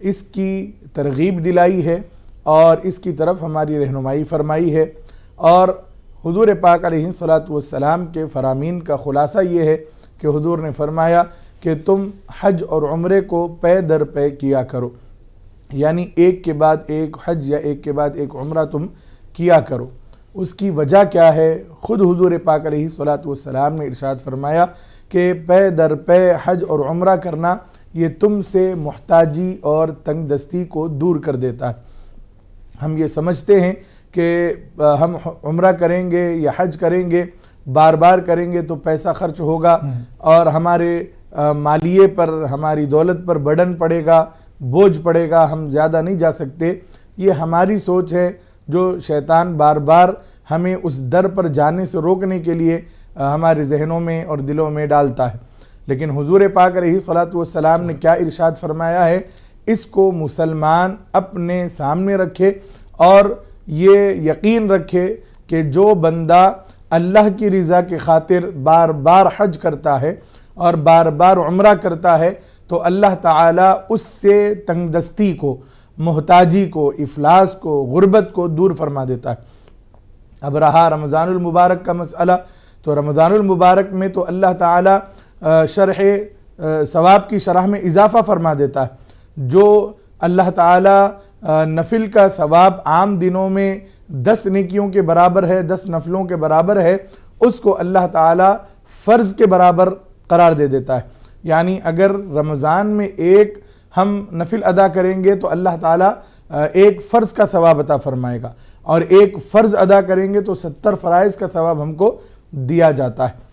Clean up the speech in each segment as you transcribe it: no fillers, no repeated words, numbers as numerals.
اس کی ترغیب دلائی ہے اور اس کی طرف ہماری رہنمائی فرمائی ہے. اور حضور پاک علیہ الصلاۃ والسلام کے فرامین کا خلاصہ یہ ہے کہ حضور نے فرمایا کہ تم حج اور عمرے کو پے در پے کیا کرو، یعنی ایک کے بعد ایک حج یا ایک کے بعد ایک عمرہ تم کیا کرو. اس کی وجہ کیا ہے؟ خود حضور پاک علیہ الصلاۃ والسلام نے ارشاد فرمایا کہ پے در پے حج اور عمرہ کرنا یہ تم سے محتاجی اور تنگ دستی کو دور کر دیتا ہے. ہم یہ سمجھتے ہیں کہ ہم عمرہ کریں گے یا حج کریں گے، بار بار کریں گے تو پیسہ خرچ ہوگا اور ہمارے مالیے پر، ہماری دولت پر برڈن پڑے گا، بوجھ پڑے گا، ہم زیادہ نہیں جا سکتے. یہ ہماری سوچ ہے جو شیطان بار بار ہمیں اس در پر جانے سے روکنے کے لیے ہمارے ذہنوں میں اور دلوں میں ڈالتا ہے. لیکن حضور پاک علیہ الصلاۃ والسلام نے کیا ارشاد فرمایا ہے؟ اس کو مسلمان اپنے سامنے رکھے اور یہ یقین رکھے کہ جو بندہ اللہ کی رضا کی خاطر بار بار حج کرتا ہے اور بار بار عمرہ کرتا ہے تو اللہ تعالیٰ اس سے تنگ دستی کو، محتاجی کو، افلاس کو، غربت کو دور فرما دیتا ہے. اب رہا رمضان المبارک کا مسئلہ، تو رمضان المبارک میں تو اللہ تعالیٰ شرح ثواب کی شرح میں اضافہ فرما دیتا ہے. جو اللہ تعالیٰ نفل کا ثواب عام دنوں میں 10 نیکیوں کے برابر ہے، 10 نفلوں کے برابر ہے، اس کو اللہ تعالیٰ فرض کے برابر قرار دے دیتا ہے. یعنی اگر رمضان میں ایک ہم نفل ادا کریں گے تو اللہ تعالیٰ ایک فرض کا ثواب عطا فرمائے گا، اور ایک فرض ادا کریں گے تو 70 فرائض کا ثواب ہم کو دیا جاتا ہے.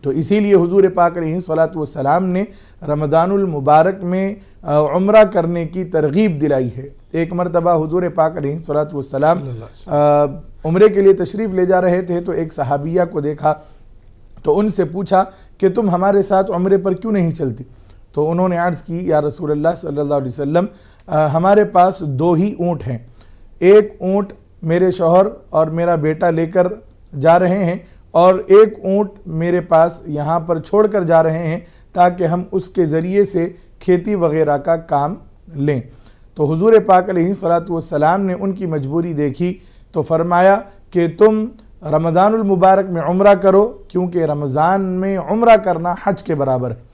تو اسی لیے حضور پاک علیہ الصلاۃ والسلام نے رمضان المبارک میں عمرہ کرنے کی ترغیب دلائی ہے. ایک مرتبہ حضور پاک علیہ الصلاۃ والسلام عمرے کے لیے تشریف لے جا رہے تھے تو ایک صحابیہ کو دیکھا تو ان سے پوچھا کہ تم ہمارے ساتھ عمرے پر کیوں نہیں چلتی؟ تو انہوں نے عرض کی یا رسول اللہ صلی اللہ علیہ وسلم ہمارے پاس 2 ہی اونٹ ہیں، ایک اونٹ میرے شوہر اور میرا بیٹا لے کر جا رہے ہیں اور ایک اونٹ میرے پاس یہاں پر چھوڑ کر جا رہے ہیں تاکہ ہم اس کے ذریعے سے کھیتی وغیرہ کا کام لیں. تو حضور پاک علیہ الصلاۃ والسلام نے ان کی مجبوری دیکھی تو فرمایا کہ تم رمضان المبارک میں عمرہ کرو، کیونکہ رمضان میں عمرہ کرنا حج کے برابر ہے.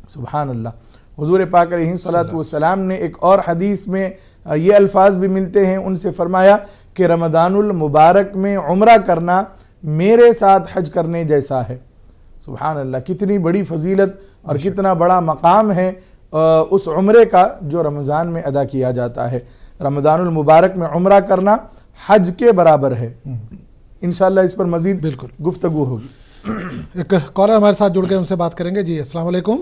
سبحان اللہ. حضور پاک علیہ الصلاۃ والسلام نے ایک اور حدیث میں یہ الفاظ بھی ملتے ہیں، ان سے فرمایا کہ رمضان المبارک میں عمرہ کرنا میرے ساتھ حج کرنے جیسا ہے. سبحان اللہ. کتنی بڑی فضیلت اور کتنا بڑا مقام ہے اس عمرے کا جو رمضان میں ادا کیا جاتا ہے. رمضان المبارک میں عمرہ کرنا حج کے برابر ہے. انشاءاللہ اس پر مزید گفتگو ہوگی. ایک کالر ہمارے ساتھ جڑ گئے، ان سے بات کریں گے. جی السلام علیکم.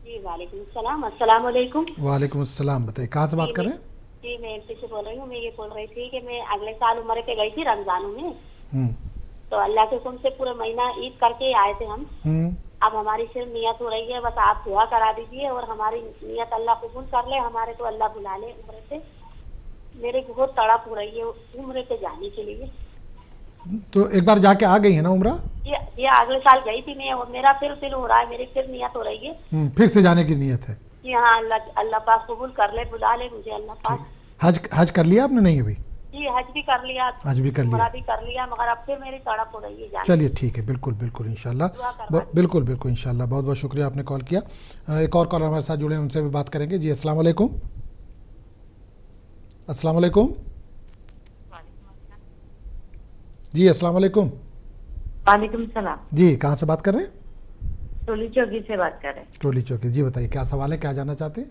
جی وعلیکم السلام. السلام علیکم. وعلیکم السلام. بتائیے کہاں سے بات کر رہے ہیں؟ جی میں ایمپی سے بول رہی ہوں. میں یہ بول رہی تھی کہ میں اگلے سال عمرے پہ گئی تھی رمضان میں، تو اللہ کے حکم سے پورے مہینہ عید کر کے آئے تھے ہم. اب ہماری صرف نیت ہو رہی ہے، بس آپ دعا کرا دیجیے اور ہماری نیت اللہ قبول کر لے، ہمارے کو اللہ بلا لے عمرے سے. میرے بہت تڑپ ہو رہی ہے عمرے پہ جانے کے لیے. تو ایک بار جا کے آ گئی ہے نا عمرہ؟ یہ اگلے سال گئی تھی میں، میرا پھر ہو رہا ہے، میری پھر نیت ہو رہی ہے. پھر سے جانے کی نیت ہے؟ جی ہاں. اللہ پاک قبول کر لے، بلا لے مجھے اللہ پاک. حج کر لیا آپ نے؟ نہیں ابھی. جی حج بھی کر لیا، حج بھی کر لیا، عمرہ بھی کر لیا، مگر اب سے میری تڑپ ہو رہی ہے. چلیے ٹھیک ہے، بالکل بالکل انشاءاللہ. بالکل بالکل انشاءاللہ. بہت بہت شکریہ آپ نے کال کیا. ایک اور کالر ہمارے ساتھ جڑے ہیں، ان سے بھی بات کریں گے. جی السلام علیکم. السلام علیکم. جی السلام علیکم. وعلیکم السلام. جی کہاں سے بات کر رہے ہیں؟ ٹولی چوکی سے بات کر رہے ہیں. ٹولی چوکی. جی بتائیے کیا سوال ہے، کیا جاننا چاہتے ہیں؟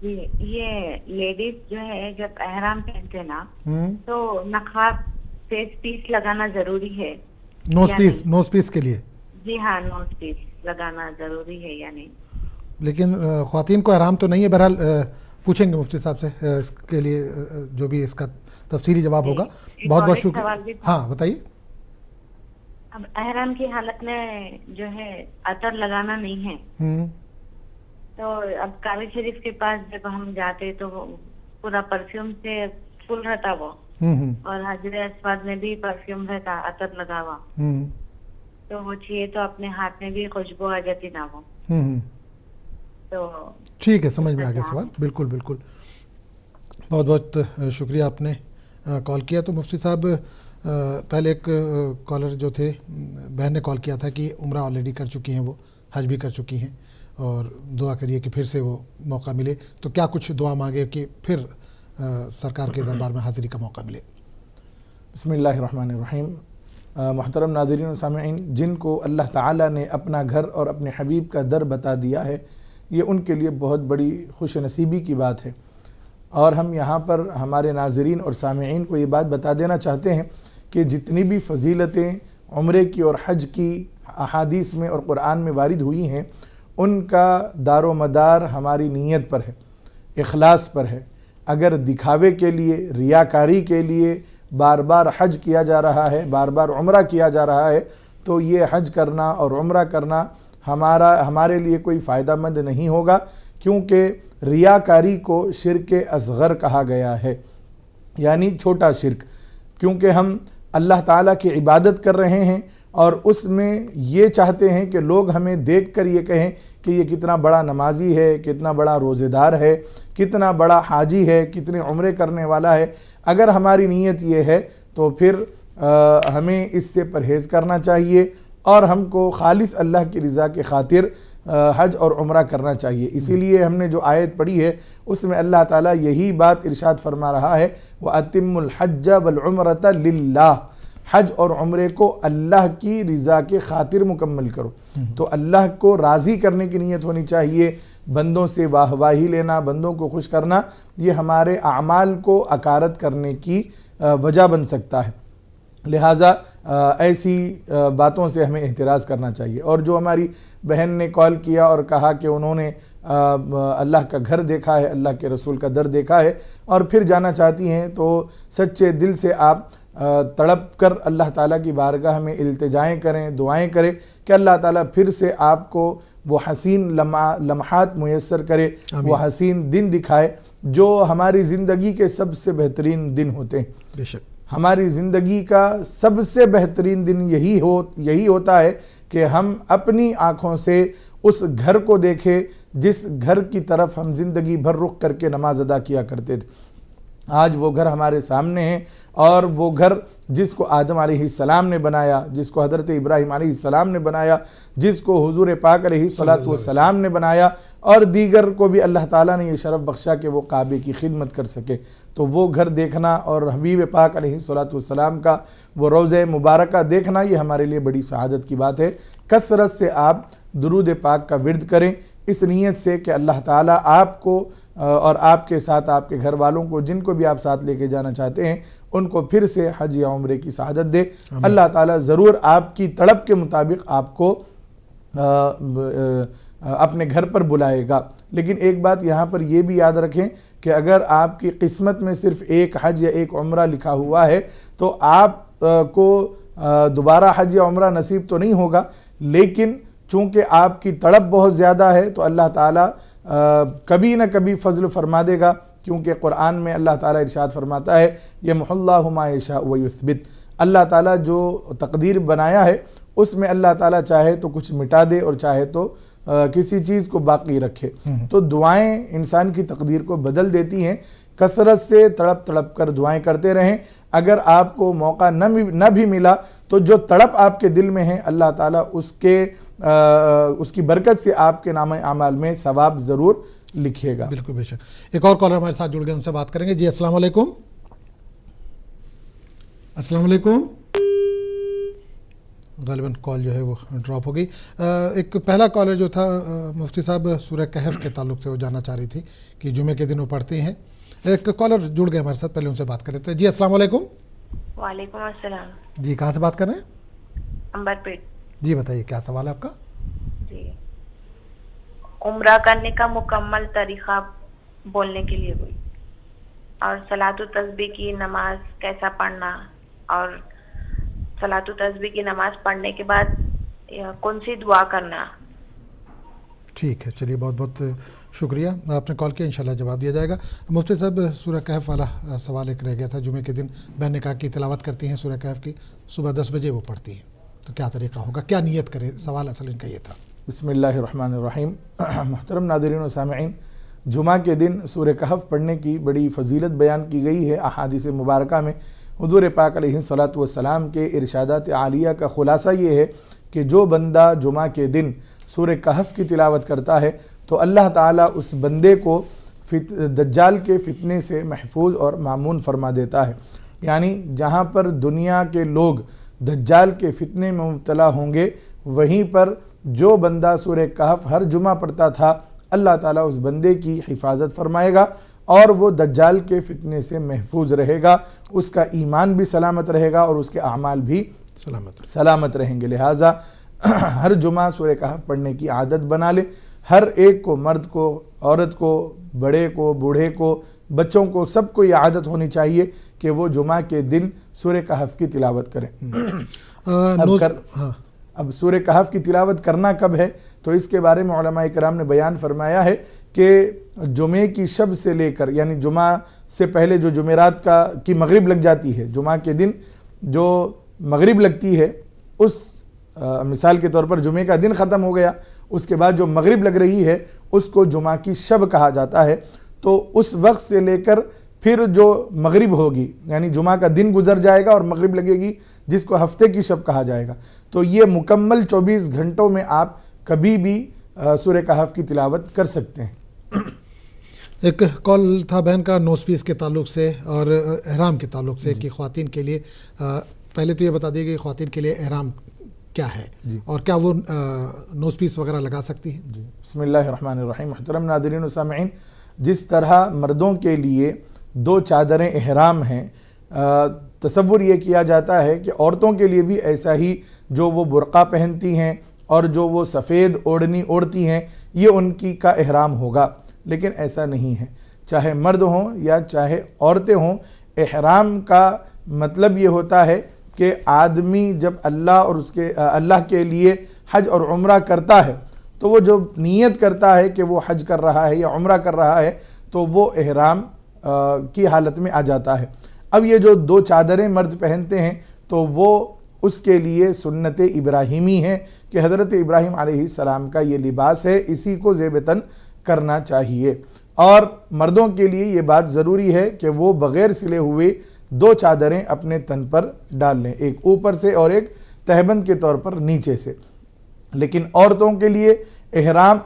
جی یہ لیڈیز جو ہے جب احرام پہنتے نا تو نقاب فیس پیس لگانا ضروری ہے؟ نوز پیس کے لیے؟ جی ہاں نوز پیس لگانا ضروری ہے یا نہیں؟ لیکن خواتین کو احرام تو نہیں ہے. بہرحال پوچھیں گے مفتی صاحب سے اس کے لیے جو بھی اس کا تفصیلی جواب ہوگا. بہت بہت شکریہ. ہاں بتائیے. اب احرام کی حالت میں جو ہے عطر لگانا نہیں ہے، تو اب کعبہ شریف کے پاس جب ہم جاتے تو پورا پرفیوم سے فل رہتا وہ، اور حجر اسود میں بھی پرفیوم رہتا عطر لگا ہوا، تو وہ چاہیے تو اپنے ہاتھ میں بھی خوشبو آ جاتی نا وہ. تو ٹھیک ہے, سمجھ میں آ گیا سوال. بالکل بالکل, بہت بہت شکریہ آپ نے کال کیا. تو مفتی صاحب پہلے ایک کالر جو تھے, بہن نے کال کیا تھا کہ عمرہ آلریڈی کر چکی ہیں, وہ حج بھی کر چکی ہیں, اور دعا کریے کہ پھر سے وہ موقع ملے. تو کیا کچھ دعا مانگے کہ پھر سرکار کے دربار میں حاضری کا موقع ملے؟ بسم اللہ الرحمن الرحیم. محترم ناظرین و سامعین, جن کو اللہ تعالیٰ نے اپنا گھر اور اپنے حبیب کا در بتا دیا ہے, یہ ان کے لیے بہت بڑی خوش نصیبی کی بات ہے. اور ہم یہاں پر ہمارے ناظرین اور سامعین کو یہ بات بتا دینا چاہتے ہیں کہ جتنی بھی فضیلتیں عمرے کی اور حج کی احادیث میں اور قرآن میں وارد ہوئی ہیں, ان کا دار و مدار ہماری نیت پر ہے, اخلاص پر ہے. اگر دکھاوے کے لیے, ریاکاری کے لیے بار بار حج کیا جا رہا ہے, بار بار عمرہ کیا جا رہا ہے, تو یہ حج کرنا اور عمرہ کرنا ہمارے لیے کوئی فائدہ مند نہیں ہوگا, کیونکہ ریاکاری کو شرک اصغر کہا گیا ہے, یعنی چھوٹا شرک. کیونکہ ہم اللہ تعالیٰ کی عبادت کر رہے ہیں اور اس میں یہ چاہتے ہیں کہ لوگ ہمیں دیکھ کر یہ کہیں کہ یہ کتنا بڑا نمازی ہے, کتنا بڑا روزہ دار ہے, کتنا بڑا حاجی ہے, کتنے عمرے کرنے والا ہے. اگر ہماری نیت یہ ہے تو پھر ہمیں اس سے پرہیز کرنا چاہیے اور ہم کو خالص اللہ کی رضا کے خاطر حج اور عمرہ کرنا چاہیے. اسی لیے ہم نے جو آیت پڑھی ہے اس میں اللہ تعالیٰ یہی بات ارشاد فرما رہا ہے, وَأَتِمُّ الْحَجَّ وَالْعُمْرَةَ لِلَّهِ, حج اور عمرے کو اللہ کی رضا کے خاطر مکمل کرو. تو اللہ کو راضی کرنے کی نیت ہونی چاہیے, بندوں سے واہ واہی لینا, بندوں کو خوش کرنا, یہ ہمارے اعمال کو اکارت کرنے کی وجہ بن سکتا ہے. لہٰذا ایسی باتوں سے ہمیں احتراز کرنا چاہیے. اور جو ہماری بہن نے کال کیا اور کہا کہ انہوں نے اللہ کا گھر دیکھا ہے, اللہ کے رسول کا در دیکھا ہے اور پھر جانا چاہتی ہیں, تو سچے دل سے آپ تڑپ کر اللہ تعالیٰ کی بارگاہ میں التجائیں کریں, دعائیں کریں کہ اللہ تعالیٰ پھر سے آپ کو وہ حسین لمحات میسر کرے, وہ حسین دن دکھائے جو ہماری زندگی کے سب سے بہترین دن ہوتے ہیں. بے شک ہماری زندگی کا سب سے بہترین دن یہی ہوتا ہے کہ ہم اپنی آنکھوں سے اس گھر کو دیکھیں جس گھر کی طرف ہم زندگی بھر رخ کر کے نماز ادا کیا کرتے تھے. آج وہ گھر ہمارے سامنے ہے, اور وہ گھر جس کو آدم علیہ السلام نے بنایا, جس کو حضرت ابراہیم علیہ السلام نے بنایا, جس کو حضور پاک علیہ السلام نے بنایا, اور دیگر کو بھی اللہ تعالیٰ نے یہ شرف بخشا کہ وہ کعبے کی خدمت کر سکے. تو وہ گھر دیکھنا اور حبیب پاک علیہ السلام کا وہ روضہ مبارکہ دیکھنا, یہ ہمارے لیے بڑی سعادت کی بات ہے. کثرت سے آپ درود پاک کا ورد کریں, اس نیت سے کہ اللہ تعالیٰ آپ کو اور آپ کے ساتھ آپ کے گھر والوں کو, جن کو بھی آپ ساتھ لے کے جانا چاہتے ہیں, ان کو پھر سے حج یا عمرے کی سعادت دے. اللہ تعالیٰ ضرور آپ کی طلب کے مطابق آپ کو اپنے گھر پر بلائے گا. لیکن ایک بات یہاں پر یہ بھی یاد رکھیں کہ اگر آپ کی قسمت میں صرف ایک حج یا ایک عمرہ لکھا ہوا ہے تو آپ کو دوبارہ حج یا عمرہ نصیب تو نہیں ہوگا, لیکن چونکہ آپ کی طلب بہت زیادہ ہے تو اللہ تعالیٰ کبھی نہ کبھی فضل فرما دے گا. کیونکہ قرآن میں اللہ تعالیٰ ارشاد فرماتا ہے, یمحو اللہ ما یشاء ویثبت, اللہ تعالیٰ جو تقدیر بنایا ہے اس میں اللہ تعالیٰ چاہے تو کچھ مٹا دے اور چاہے تو کسی چیز کو باقی رکھے. تو دعائیں انسان کی تقدیر کو بدل دیتی ہیں. کثرت سے تڑپ تڑپ کر دعائیں کرتے رہیں. اگر آپ کو موقع نہ بھی ملا تو جو تڑپ آپ کے دل میں ہے, اللہ تعالیٰ اس کی برکت سے آپ کے نامہ اعمال میں ثواب ضرور لکھے گا. بالکل بے شک. ایک اور کالر ہمارے ساتھ جڑ گئے, ان سے بات کریں گے. جی السلام علیکم. السلام علیکم. غالباً کال جو ہے وہ ڈراپ ہو گئی. ایک پہلا کالر جو تھا مفتی صاحب, سورہ کہف کے تعلق سے وہ جاننا چاہ رہی تھی کہ جمعے کے دن وہ پڑھتی ہیں. ایک کالر جڑ گئے ہمارے ساتھ, پہلے ان سے بات کر لیتے ہیں. جی السلام علیکم. وعلیکم السلام. جی کہاں سے بات کر رہے ہیں؟ انبر پیٹ. جی بتائیے کیا سوال ہے آپ کا؟ جی, عمرہ کرنے کا مکمل طریقہ بولنے کے لیے کوئی, اور صلاۃ و تسبیح کی نماز کیسا پڑھنا, اور صلاۃ و تسبیح کی نماز پڑھنے کے بعد کون سی دعا کرنا. ٹھیک ہے, چلیے بہت بہت شکریہ, آپ نے کال کیا, انشاءاللہ جواب دیا جائے گا. مفتی صاحب سورہ کہف والا سوال ایک رہ گیا تھا. جمعے کے دن بہن نے کہا کہ تلاوت کرتی ہیں سورہ کہف کی, صبح 10 بجے وہ پڑھتی ہیں, تو کیا طریقہ ہوگا, کیا نیت کریں؟ سوال اصل ان کا یہ تھا. بسم اللہ الرحمن الرحیم۔ محترم ناظرین و سامعین، جمعہ کے دن سورہ کہف پڑھنے کی بڑی فضیلت بیان کی گئی ہے احادیث مبارکہ میں۔ حضور پاک علیہ الصلاۃ والسلام کے ارشادات عالیہ کا خلاصہ یہ ہے کہ جو بندہ جمعہ کے دن سورہ کہف کی تلاوت کرتا ہے تو اللہ تعالیٰ اس بندے کو دجال کے فتنے سے محفوظ اور مامون فرما دیتا ہے۔ یعنی جہاں پر دنیا کے لوگ دجال کے فتنے میں مبتلا ہوں گے، وہیں پر جو بندہ سورہ کہف ہر جمعہ پڑھتا تھا، اللہ تعالیٰ اس بندے کی حفاظت فرمائے گا اور وہ دجال کے فتنے سے محفوظ رہے گا، اس کا ایمان بھی سلامت رہے گا اور اس کے اعمال بھی سلامت رہیں گے۔ لہٰذا ہر جمعہ سورہ کہف پڑھنے کی عادت بنا لے، ہر ایک کو، مرد کو، عورت کو، بڑے کو، بوڑھے کو، بچوں کو، سب کو یہ عادت ہونی چاہیے کہ وہ جمعہ کے دن سورہ کہف کی تلاوت کریں۔ اب سورہ کہف کی تلاوت کرنا کب ہے تو اس کے بارے میں علماء کرام نے بیان فرمایا ہے کہ جمعے کی شب سے لے کر، یعنی جمعہ سے پہلے جو جمعرات کی مغرب لگ جاتی ہے، جمعہ کے دن جو مغرب لگتی ہے، اس مثال کے طور پر جمعے کا دن ختم ہو گیا، اس کے بعد جو مغرب لگ رہی ہے اس کو جمعہ کی شب کہا جاتا ہے۔ تو اس وقت سے لے کر پھر جو مغرب ہوگی، یعنی جمعہ کا دن گزر جائے گا اور مغرب لگے گی، جس کو ہفتے کی شب کہا جائے گا، تو یہ مکمل 24 گھنٹوں میں آپ کبھی بھی سورہ کہف کی تلاوت کر سکتے ہیں۔ ایک کال تھا بہن کا نوسپیس کے تعلق سے اور احرام کے تعلق سے کہ خواتین کے لیے، پہلے تو یہ بتا دیے کہ خواتین کے لیے احرام کیا ہے اور کیا وہ نوسپیس وغیرہ لگا سکتی ہیں؟ بسم اللہ الرحمن الرحیم۔ محترم ناظرین و سامعین، جس طرح مردوں کے لیے 2 چادریں احرام ہیں، تصور یہ کیا جاتا ہے کہ عورتوں کے لیے بھی ایسا ہی، جو وہ برقع پہنتی ہیں اور جو وہ سفید اوڑھنی اوڑھتی ہیں، یہ ان کا احرام ہوگا، لیکن ایسا نہیں ہے۔ چاہے مرد ہوں یا چاہے عورتیں ہوں، احرام کا مطلب یہ ہوتا ہے کہ آدمی جب اللہ کے لیے حج اور عمرہ کرتا ہے تو وہ جو نیت کرتا ہے کہ وہ حج کر رہا ہے یا عمرہ کر رہا ہے تو وہ احرام کی حالت میں آ جاتا ہے۔ اب یہ جو 2 چادریں مرد پہنتے ہیں تو وہ اس کے لیے سنت ابراہیمی ہے کہ حضرت ابراہیم علیہ السلام کا یہ لباس ہے، اسی کو زیب تن کرنا چاہیے۔ اور مردوں کے لیے یہ بات ضروری ہے کہ وہ بغیر سلے ہوئے 2 چادریں اپنے تن پر ڈال لیں، ایک اوپر سے اور ایک تہبند کے طور پر نیچے سے۔ لیکن عورتوں کے لیے احرام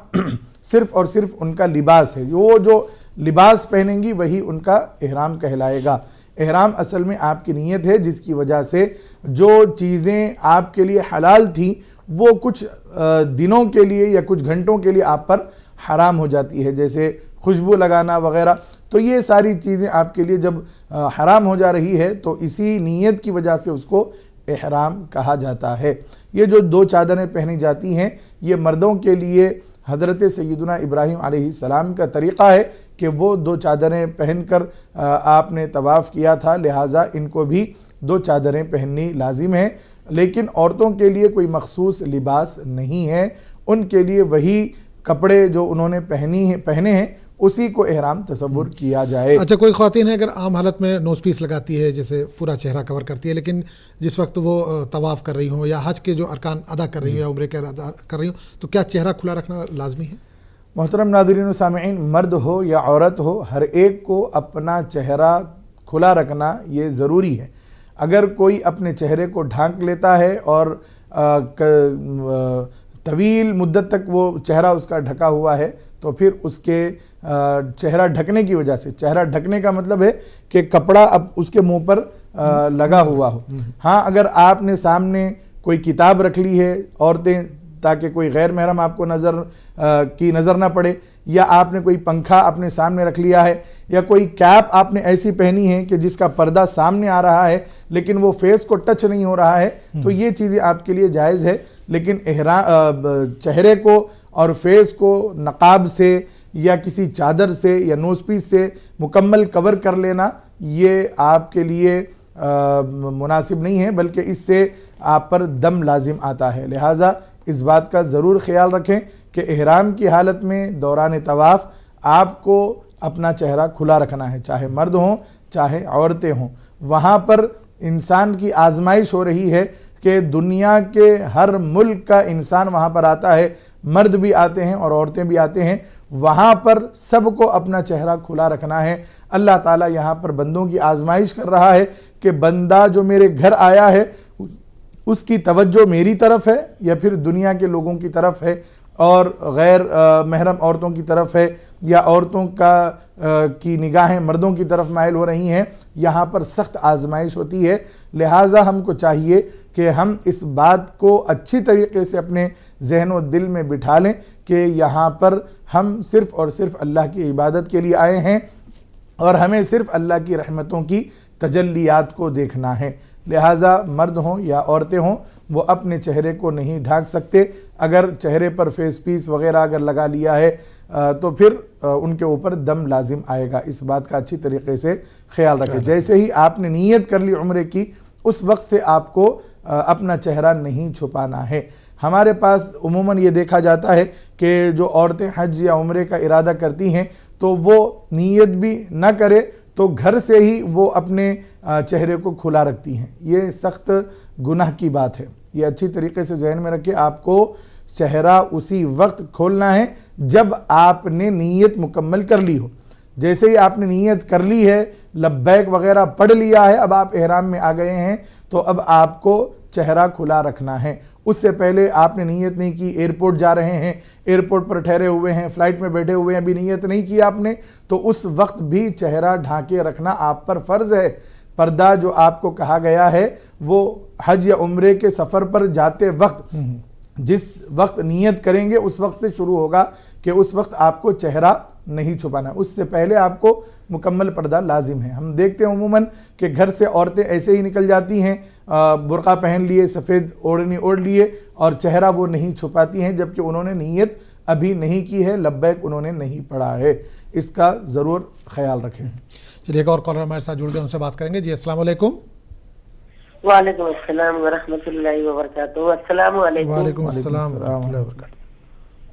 صرف اور صرف ان کا لباس ہے، وہ جو لباس پہنیں گی وہی ان کا احرام کہلائے گا۔ احرام اصل میں آپ کی نیت ہے، جس کی وجہ سے جو چیزیں آپ کے لیے حلال تھیں وہ کچھ دنوں کے لیے یا کچھ گھنٹوں کے لیے آپ پر حرام ہو جاتی ہے، جیسے خوشبو لگانا وغیرہ۔ تو یہ ساری چیزیں آپ کے لیے جب حرام ہو جا رہی ہے تو اسی نیت کی وجہ سے اس کو احرام کہا جاتا ہے۔ یہ جو 2 چادریں پہنی جاتی ہیں، یہ مردوں کے لیے حضرت سیدنا ابراہیم علیہ السلام کا طریقہ ہے کہ وہ 2 چادریں پہن کر آپ نے طواف کیا تھا، لہٰذا ان کو بھی 2 چادریں پہننی لازم ہے۔ لیکن عورتوں کے لیے کوئی مخصوص لباس نہیں ہے، ان کے لیے وہی کپڑے جو انہوں نے پہنے ہیں اسی کو احرام تصور کیا جائے۔ اچھا، کوئی خواتین ہے اگر عام حالت میں نوز پیس لگاتی ہے، جیسے پورا چہرہ کور کرتی ہے، لیکن جس وقت وہ طواف کر رہی ہوں یا حج کے جو ارکان ادا کر رہی ہوں یا عمرے کے ادا کر رہی ہوں، تو کیا چہرہ کھلا رکھنا لازمی ہے؟ محترم ناظرین و سامعین، مرد ہو یا عورت ہو، ہر ایک کو اپنا چہرہ کھلا رکھنا یہ ضروری ہے۔ اگر کوئی اپنے چہرے کو ڈھانک لیتا ہے اور طویل مدت تک وہ چہرہ اس کا ڈھکا ہوا ہے تو پھر اس کے چہرہ ڈھکنے کی وجہ سے، چہرہ ڈھکنے کا مطلب ہے کہ کپڑا اب اس کے منہ پر لگا ہوا ہو۔ ہاں، اگر آپ نے سامنے کوئی کتاب رکھ لی ہے، عورتیں، تاکہ کوئی غیر محرم آپ کو نظر نہ پڑے، یا آپ نے کوئی پنکھا اپنے سامنے رکھ لیا ہے، یا کوئی کیپ آپ نے ایسی پہنی ہے کہ جس کا پردہ سامنے آ رہا ہے لیکن وہ فیس کو ٹچ نہیں ہو رہا ہے، تو یہ چیزیں آپ کے لیے جائز ہے۔ لیکن چہرے کو اور فیس کو نقاب سے یا کسی چادر سے یا نوز پیس سے مکمل کور کر لینا یہ آپ کے لیے مناسب نہیں ہے، بلکہ اس سے آپ پر دم لازم آتا ہے۔ لہٰذا اس بات کا ضرور خیال رکھیں کہ احرام کی حالت میں دوران طواف آپ کو اپنا چہرہ کھلا رکھنا ہے، چاہے مرد ہوں چاہے عورتیں ہوں۔ وہاں پر انسان کی آزمائش ہو رہی ہے کہ دنیا کے ہر ملک کا انسان وہاں پر آتا ہے، مرد بھی آتے ہیں اور عورتیں بھی آتے ہیں، وہاں پر سب کو اپنا چہرہ کھلا رکھنا ہے۔ اللہ تعالیٰ یہاں پر بندوں کی آزمائش کر رہا ہے کہ بندہ جو میرے گھر آیا ہے اس کی توجہ میری طرف ہے یا پھر دنیا کے لوگوں کی طرف ہے اور غیر محرم عورتوں کی طرف ہے، یا عورتوں کی نگاہیں مردوں کی طرف مائل ہو رہی ہیں۔ یہاں پر سخت آزمائش ہوتی ہے، لہٰذا ہم کو چاہیے کہ ہم اس بات کو اچھی طریقے سے اپنے ذہن و دل میں بٹھا لیں کہ یہاں پر ہم صرف اور صرف اللہ کی عبادت کے لیے آئے ہیں اور ہمیں صرف اللہ کی رحمتوں کی تجلیات کو دیکھنا ہے۔ لہٰذا مرد ہوں یا عورتیں ہوں وہ اپنے چہرے کو نہیں ڈھانک سکتے۔ اگر چہرے پر فیس پیس وغیرہ اگر لگا لیا ہے تو پھر ان کے اوپر دم لازم آئے گا۔ اس بات کا اچھی طریقے سے خیال رکھیں۔ جیسے ہی آپ نے نیت کر لی عمرے کی، اس وقت سے آپ کو اپنا چہرہ نہیں چھپانا ہے۔ ہمارے پاس عموماً یہ دیکھا جاتا ہے کہ جو عورتیں حج یا عمرے کا ارادہ کرتی ہیں تو وہ نیت بھی نہ کرے تو گھر سے ہی وہ اپنے چہرے کو کھلا رکھتی ہیں۔ یہ سخت گناہ کی بات ہے، یہ اچھی طریقے سے ذہن میں رکھیں۔ آپ کو چہرہ اسی وقت کھولنا ہے جب آپ نے نیت مکمل کر لی ہو۔ جیسے ہی آپ نے نیت کر لی ہے، لبیک وغیرہ پڑھ لیا ہے، اب آپ احرام میں آ گئے ہیں تو اب آپ کو چہرہ کھلا رکھنا ہے۔ اس سے پہلے آپ نے نیت نہیں کی، ایئرپورٹ جا رہے ہیں، ایئرپورٹ پر ٹھہرے ہوئے ہیں، فلائٹ میں بیٹھے ہوئے ہیں، ابھی نیت نہیں کی آپ نے، تو اس وقت بھی چہرہ ڈھانکے رکھنا آپ پر فرض ہے۔ پردہ جو آپ کو کہا گیا ہے وہ حج یا عمرے کے سفر پر جاتے وقت جس وقت نیت کریں گے اس وقت سے شروع ہوگا کہ اس وقت آپ کو چہرہ نہیں چھپانا، اس سے پہلے آپ کو مکمل پردہ لازم ہے۔ ہم دیکھتے ہیں عموماً کہ گھر سے عورتیں ایسے ہی نکل جاتی ہیں، برقع پہن لیے، سفید اوڑھنی اوڑھ لیے اور چہرہ وہ نہیں چھپاتی ہیں جبکہ انہوں نے نیت ابھی نہیں کی ہے، لبیک انہوں نے نہیں پڑھا ہے۔ اس کا ضرور خیال رکھیں۔ چلیے ایک اور کالر ہمارے ساتھ جڑ گئے، ان سے بات کریں گے۔ جی السلام علیکم۔ وعلیکم السلام ورحمۃ اللہ وبرکاتہ۔ السلام علیکم۔ وعلیکم السلام ورحمۃ اللہ وبرکاتہ۔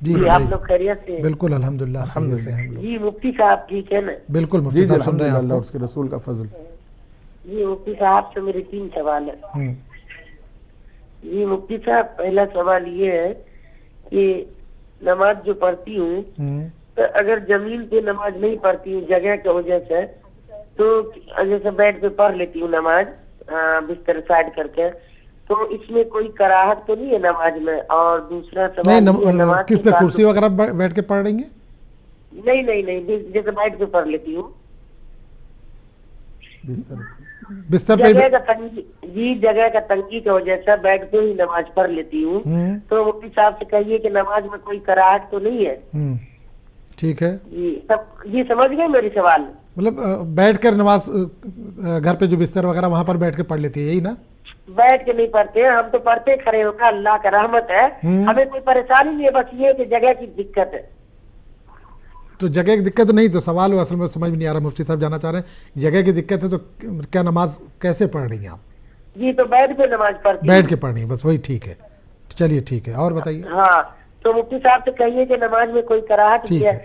جی آپ لوگ خیریت سے؟ بالکل الحمدللہ خیریت سے ہیں ہم لوگ۔ جی مفتی صاحب ٹھیک ہے نا؟ بالکل مفتی صاحب سن رہے ہیں اللہ آپ اس کے رسول کا فضل۔ جی مفتی صاحب سے میرے 3 سوال ہیں۔ جی مفتی صاحب پہلا سوال یہ ہے کہ نماز جو پڑھتی ہوں تو اگر زمین پہ نماز نہیں پڑھتی ہوں جگہ کی وجہ سے، تو جیسے بیڈ پہ پڑھ لیتی ہوں نماز بستر سائڈ کر کے، تو اس میں کوئی کراہت تو نہیں ہے نماز میں؟ اور دوسرا سوال نہیں، کس پہ کرسی وغیرہ بیٹھ کے پڑھ رہی ہیں؟ نہیں جیسے بیڈ پہ پڑھ لیتی ہوں بستر پہ جگہ کا تنگی، جی جگہ کا تنگی کی وجہ سے بیڈ پہ ہی نماز پڑھ لیتی ہوں، تو مفتی صاحب سے کہیے کہ نماز میں کوئی کراہت تو نہیں ہے؟ ٹھیک ہے جی سمجھ گئے میری سوال؟ مطلب بیٹھ کر نماز گھر پہ جو بستر وغیرہ وہاں پر بیٹھ کے پڑھ لیتی ہے، یہی نا؟ بیٹھ کے نہیں پڑھتے، ہم تو پڑھتے کھڑے ہو کر، اللہ کا رحمت ہے، ہمیں کوئی پریشانی نہیں ہے، بس یہ کہ جگہ کی دقت ہے۔ تو جگہ کی دقت تو نہیں، تو سوال اصل میں سمجھ میں نہیں آ رہا، مفتی صاحب جانا چاہ رہے ہیں جگہ کی دقت ہے تو کیا نماز کیسے پڑھ رہی ہیں آپ؟ جی تو بیٹھ پہ نماز پڑھتی بیٹھ کے پڑھ رہی ہیں، بس وہی ٹھیک ہے۔ چلیے ٹھیک ہے، اور بتائیے۔ ہاں تو مفتی صاحب سے کہیے کہ نماز میں کوئی کراہت نہیں ہے۔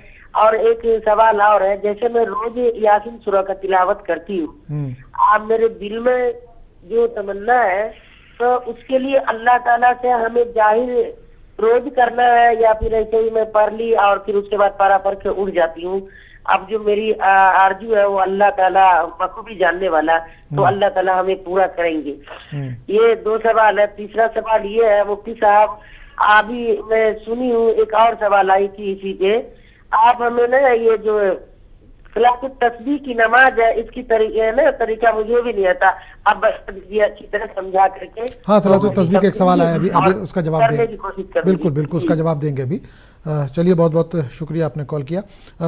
اور ایک سوال اور ہے، جیسے میں روز یاسین سورہ کا تلاوت کرتی ہوں، اب میرے دل میں جو تمنا ہے تو اس کے لیے اللہ تعالیٰ سے ہمیں ظاہر روز کرنا ہے یا پھر ایسے ہی میں پڑھ لی اور پھر اس کے بعد پارا پڑھ کے اڑ جاتی ہوں؟ اب جو میری آرزو ہے وہ اللہ تعالیٰ بخوبی جاننے والا، تو اللہ تعالیٰ ہمیں پورا کریں گے۔ یہ 2 سوال ہے۔ تیسرا سوال یہ ہے مفتی صاحب، ابھی میں سنی ہوں ایک اور سوال آئی تھی اسی پہ، آپ ہمیں نا یہ جو صلاۃ التسبیح کی نماز ہے اس کی طریقہ مجھے بھی نہیں آتا، اب یہ اچھی طرح سمجھا کر کے۔ ہاں صلاۃ التسبیح کا ایک سوال آیا ابھی اس کا جواب دیں گے، بالکل اس کا جواب دیں گے ابھی۔ چلیے بہت بہت شکریہ آپ نے کال کیا۔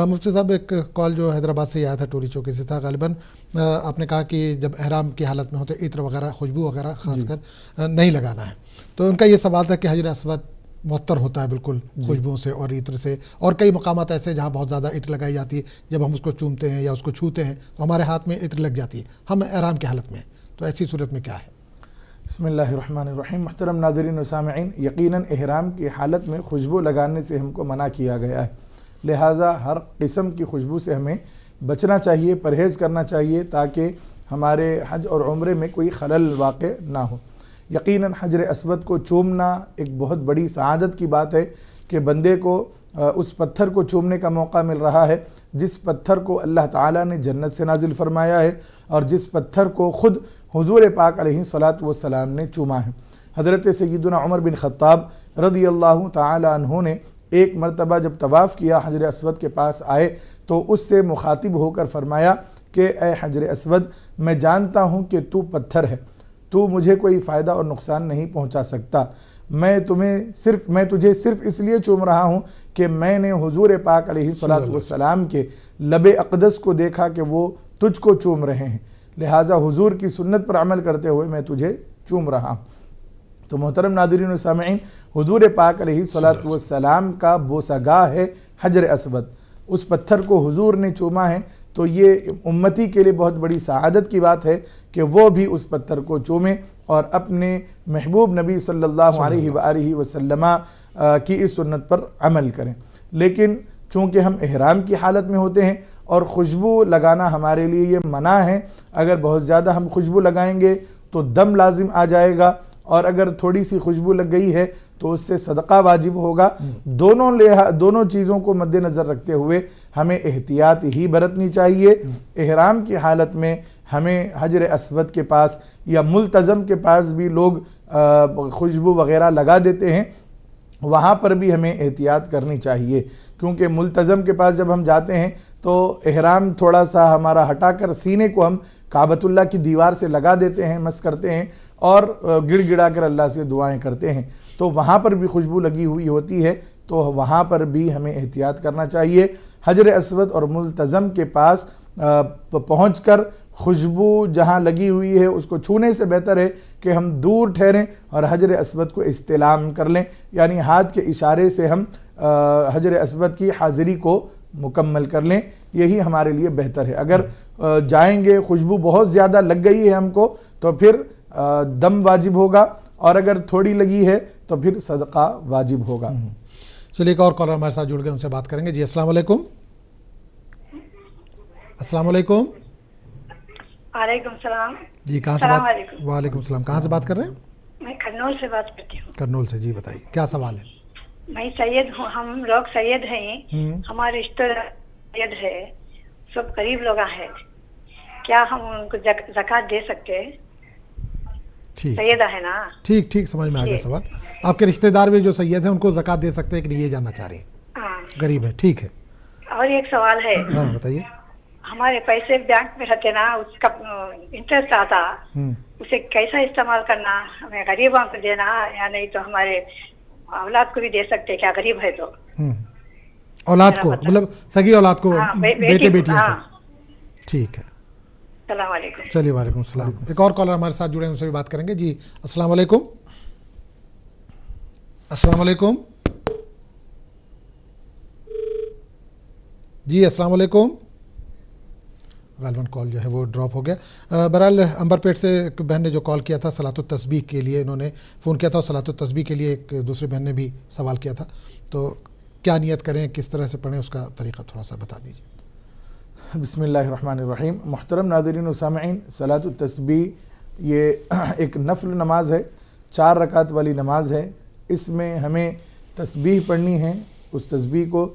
مفتی صاحب ایک کال جو حیدرآباد سے آیا تھا، ٹوری چوکی سے تھا غالباً، آپ نے کہا کہ جب احرام کی حالت میں ہوتے عطر وغیرہ خوشبو وغیرہ خاص کر نہیں لگانا ہے، تو ان کا یہ سوال تھا کہ حجر اسود معطر ہوتا ہے بالکل خوشبو سے اور عطر سے، اور کئی مقامات ایسے جہاں بہت زیادہ عطر لگائی جاتی ہے، جب ہم اس کو چومتے ہیں یا اس کو چھوتے ہیں تو ہمارے ہاتھ میں عطر لگ جاتی ہے، ہم احرام کی حالت میں ہیں، تو ایسی صورت میں کیا ہے؟ بسم اللہ الرحمن الرحیم۔ محترم ناظرین و سامعین، یقیناً احرام کی حالت میں خوشبو لگانے سے ہم کو منع کیا گیا ہے، لہٰذا ہر قسم کی خوشبو سے ہمیں بچنا چاہیے، پرہیز کرنا چاہیے تاکہ ہمارے حج اور عمرے میں کوئی خلل واقع نہ ہو۔ یقیناً حجر اسود کو چومنا ایک بہت بڑی سعادت کی بات ہے کہ بندے کو اس پتھر کو چومنے کا موقع مل رہا ہے جس پتھر کو اللہ تعالیٰ نے جنت سے نازل فرمایا ہے اور جس پتھر کو خود حضور پاک علیہ الصلاۃ والسلام نے چوما ہے۔ حضرت سیدنا عمر بن خطاب رضی اللہ تعالیٰ عنہ نے ایک مرتبہ جب طواف کیا حجر اسود کے پاس آئے تو اس سے مخاطب ہو کر فرمایا کہ اے حجر اسود، میں جانتا ہوں کہ تو پتھر ہے، تو مجھے کوئی فائدہ اور نقصان نہیں پہنچا سکتا، میں تجھے صرف اس لیے چوم رہا ہوں کہ میں نے حضور پاک علیہ الصلاۃ والسلام کے لب اقدس کو دیکھا کہ وہ تجھ کو چوم رہے ہیں، لہٰذا حضور کی سنت پر عمل کرتے ہوئے میں تجھے چوم رہا ہوں۔ تو محترم ناظرین و سامعین، حضور پاک علیہ الصلاۃ والسلام کا بوسہ گاہ ہے حجر اسود، اس پتھر کو حضور نے چوما ہے، تو یہ امتی کے لیے بہت بڑی سعادت کی بات ہے کہ وہ بھی اس پتھر کو چومیں اور اپنے محبوب نبی صلی اللہ علیہ وآلہ وسلم کی اس سنت پر عمل کریں۔ لیکن چونکہ ہم احرام کی حالت میں ہوتے ہیں اور خوشبو لگانا ہمارے لیے یہ منع ہے، اگر بہت زیادہ ہم خوشبو لگائیں گے تو دم لازم آ جائے گا، اور اگر تھوڑی سی خوشبو لگ گئی ہے تو اس سے صدقہ واجب ہوگا۔ دونوں چیزوں کو مد نظر رکھتے ہوئے ہمیں احتیاط ہی برتنی چاہیے۔ احرام کی حالت میں ہمیں حجر اسود کے پاس یا ملتزم کے پاس بھی لوگ خوشبو وغیرہ لگا دیتے ہیں، وہاں پر بھی ہمیں احتیاط کرنی چاہیے، کیونکہ ملتزم کے پاس جب ہم جاتے ہیں تو احرام تھوڑا سا ہمارا ہٹا کر سینے کو ہم کعبۃ اللہ کی دیوار سے لگا دیتے ہیں، مس کرتے ہیں اور گڑ گڑا کر اللہ سے دعائیں کرتے ہیں، تو وہاں پر بھی خوشبو لگی ہوئی ہوتی ہے، تو وہاں پر بھی ہمیں احتیاط کرنا چاہیے۔ حجر اسود اور ملتزم کے پاس پہنچ کر خوشبو جہاں لگی ہوئی ہے اس کو چھونے سے بہتر ہے کہ ہم دور ٹھہریں اور حجر اسود کو استلام کر لیں، یعنی ہاتھ کے اشارے سے ہم حجر اسود کی حاضری کو مکمل کر لیں، یہی ہمارے لیے بہتر ہے۔ اگر جائیں گے خوشبو بہت زیادہ لگ گئی ہے ہم کو تو پھر دم واجب ہوگا، اور اگر تھوڑی لگی ہے تو پھر صدقہ واجب ہوگا۔ چلیے ایک اور کالر ہمارے ساتھ جڑ گئے، ان سے بات کریں گے۔ جی السلام علیکم۔ السلام علیکم۔ وعلیکم السلام۔ جی کہاں سے بات؟ وعلیکم السلام، کہاں سے بات کر رہے ہیں؟ میں کرنول سے بات کرتی ہوں۔ کرنول سے، جی بتائیے کیا سوال ہے؟ میں سید ہوں، ہم لوگ سید ہیں، ہمارے رشتے دار سید ہے، سب قریب لوگ ہیں، کیا ہم ان کو زکوٰۃ دے سکتے ہیں؟ سیدہ ہے نا؟ ٹھیک ٹھیک، سمجھ میں آ گیا سوال۔ آپ کے رشتے دار بھی جو سید ہیں ان کو زکوٰۃ دے سکتے ہیں کہ نہیں، یہ جاننا چاہ رہی ہیں؟ غریب ہے، ٹھیک ہے۔ اور ایک سوال ہے، ہاں بتائیے۔ ہمارے پیسے بینک میں رہتے نا، اس کا انٹرسٹ آتا، اسے کیسا استعمال کرنا؟ ہمیں غریبوں کو دینا یا نہیں تو ہمارے اولاد کو بھی دے سکتے کیا؟ غریب ہے تو اولاد کو، مطلب سگی اولاد کو، بیٹے بیٹیوں کو؟ ٹھیک ہے، السلام علیکم۔ چلیے وعلیکم السلام۔ ایک اور کالر ہمارے ساتھ جڑے ہیں، ان سے بھی بات کریں گے۔ جی السلام علیکم۔ السلام علیکم۔ جی السلام علیکم۔ غالباً کال جو ہے وہ ڈراپ ہو گیا۔ بہرحال امبر پیٹ سے ایک بہن نے جو کال کیا تھا صلاۃ التسبیح کے لیے، انہوں نے فون کیا تھا، اور صلاۃ التسبیح کے لیے ایک دوسری بہن نے بھی سوال کیا تھا، تو کیا نیت کریں، کس طرح سے پڑھیں، اس کا طریقہ تھوڑا سا بتا دیجیے۔ بسم اللہ الرحمن الرحیم۔ محترم ناظرین و سامعین، صلاۃ التسبیح یہ ایک نفل نماز ہے، 4 رکعت والی نماز ہے، اس میں ہمیں تسبیح پڑھنی ہے۔ اس تسبیح کو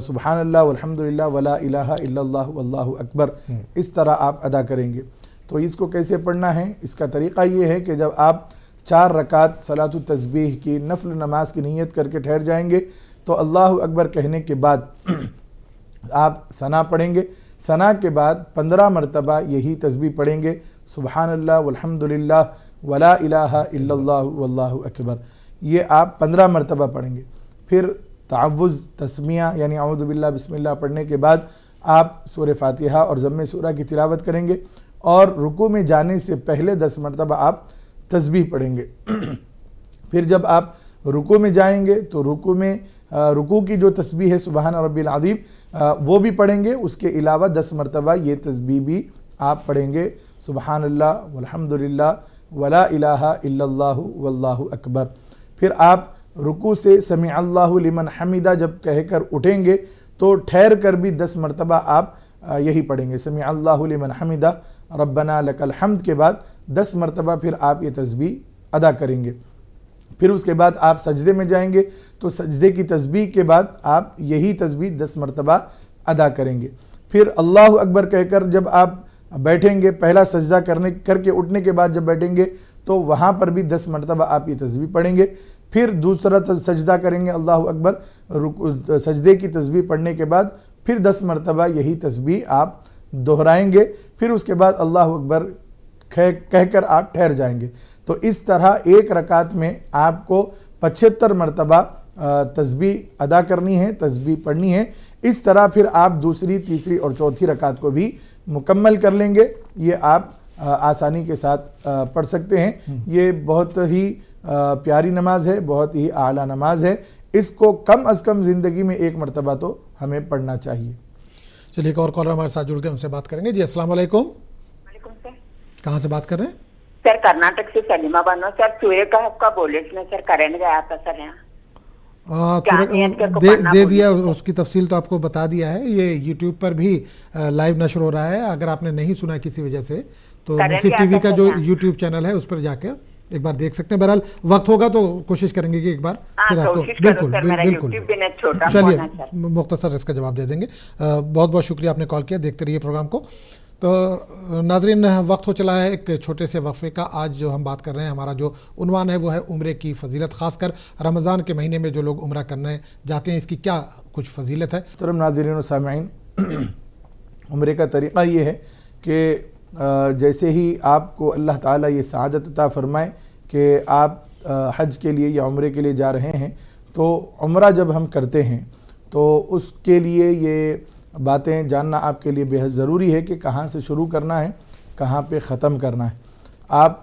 سبحان اللہ والحمدللہ ولا الہ الا اللہ واللہ اکبر اس طرح آپ ادا کریں گے۔ تو اس کو کیسے پڑھنا ہے، اس کا طریقہ یہ ہے کہ جب آپ 4 رکعت صلاۃ التسبیح کی نفل نماز کی نیت کر کے ٹھہر جائیں گے تو اللہ اکبر کہنے کے بعد آپ ثنا پڑھیں گے، ثنا کے بعد 15 مرتبہ یہی تسبیح پڑھیں گے، سبحان اللہ والحمدللہ ولا الہ الا اللہ واللہ اکبر، یہ آپ 15 مرتبہ پڑھیں گے۔ پھر تعوذ تسمیہ یعنی اعوذ باللہ بسم اللہ پڑھنے کے بعد آپ سورہ فاتحہ اور ضم سورہ کی تلاوت کریں گے، اور رکوع میں جانے سے پہلے 10 مرتبہ آپ تسبیح پڑھیں گے۔ پھر جب آپ رکوع میں جائیں گے تو رکوع کی جو تسبیح ہے سبحان ربی العظیم وہ بھی پڑھیں گے، اس کے علاوہ 10 مرتبہ یہ تسبیح بھی آپ پڑھیں گے، سبحان اللہ والحمدللہ ولا الہ الا اللہ واللہ اکبر۔ پھر آپ رکوع سے سمع اللہ لمن حمدہ جب کہہ کر اٹھیں گے تو ٹھہر کر بھی 10 مرتبہ آپ یہی پڑھیں گے، سمع اللہ لمن حمدہ ربنا لک الحمد کے بعد 10 مرتبہ پھر آپ یہ تسبیح ادا کریں گے۔ پھر اس کے بعد آپ سجدے میں جائیں گے تو سجدے کی تسبیح کے بعد آپ یہی تسبیح 10 مرتبہ ادا کریں گے. پھر اللہ اکبر کہہ کر جب آپ بیٹھیں گے، پہلا سجدہ کر کے اٹھنے کے بعد جب بیٹھیں گے تو وہاں پر بھی 10 مرتبہ آپ یہ تسبیح پڑھیں گے. پھر دوسرا سجدہ کریں گے اللہ اکبر، سجدے کی تسبیح پڑھنے کے بعد پھر 10 مرتبہ یہی تسبیح آپ دہرائیں گے. پھر اس کے بعد اللہ اکبر کہہ کر آپ ٹھہر جائیں گے. تو اس طرح ایک رکعت میں آپ کو 75 مرتبہ تسبیح ادا کرنی ہے، تسبیح پڑھنی ہے. اس طرح پھر آپ دوسری، تیسری اور چوتھی رکعت کو بھی مکمل کر لیں گے. یہ آپ آسانی کے ساتھ پڑھ سکتے ہیں. یہ بہت ہی پیاری نماز ہے، بہت ہی اعلیٰ نماز ہے. اس کو کم از کم زندگی میں ایک مرتبہ تو ہمیں پڑھنا چاہیے. چلیے ایک اور کالر ہمارے ساتھ جڑ کے ان سے بات کریں گے. جی السلام علیکم. وعلیکم سر. کہاں سے بات کر رہے ہیں؟ سر کرناٹک سے سلیمہ بانو. سر سورہ کہف کا بولے میں سر کرنٹ گیا تھا سر یہاں دے دیا، اس کی تفصیل تو آپ کو بتا دیا ہے. یہ یوٹیوب پر بھی لائیو نشر ہو رہا ہے. اگر آپ نے نہیں سنا کسی وجہ سے تو منصف ٹی وی کا جو یوٹیوب چینل ہے اس پر جا کے ایک بار دیکھ سکتے ہیں. بہرحال وقت ہوگا تو کوشش کریں گے کہ ایک بار پھر آپ کو بالکل چلیے مختصر اس کا جواب دے دیں گے. بہت بہت شکریہ آپ نے کال کیا. دیکھتے رہیے پروگرام کو. تو ناظرین وقت ہو چلا ہے ایک چھوٹے سے وقفے کا. آج جو ہم بات کر رہے ہیں ہمارا جو عنوان ہے وہ ہے عمرے کی فضیلت، خاص کر رمضان کے مہینے میں جو لوگ عمرہ کرنے جاتے ہیں اس کی کیا کچھ فضیلت ہے. محترم ناظرین و سامعین، عمرے کا طریقہ یہ ہے کہ جیسے ہی آپ کو اللہ تعالیٰ یہ سعادت عطا فرمائے کہ آپ حج کے لیے یا عمرے کے لیے جا رہے ہیں، تو عمرہ جب ہم کرتے ہیں تو اس کے لیے یہ باتیں جاننا آپ کے لیے بے حد ضروری ہے کہ کہاں سے شروع کرنا ہے، کہاں پہ ختم کرنا ہے. آپ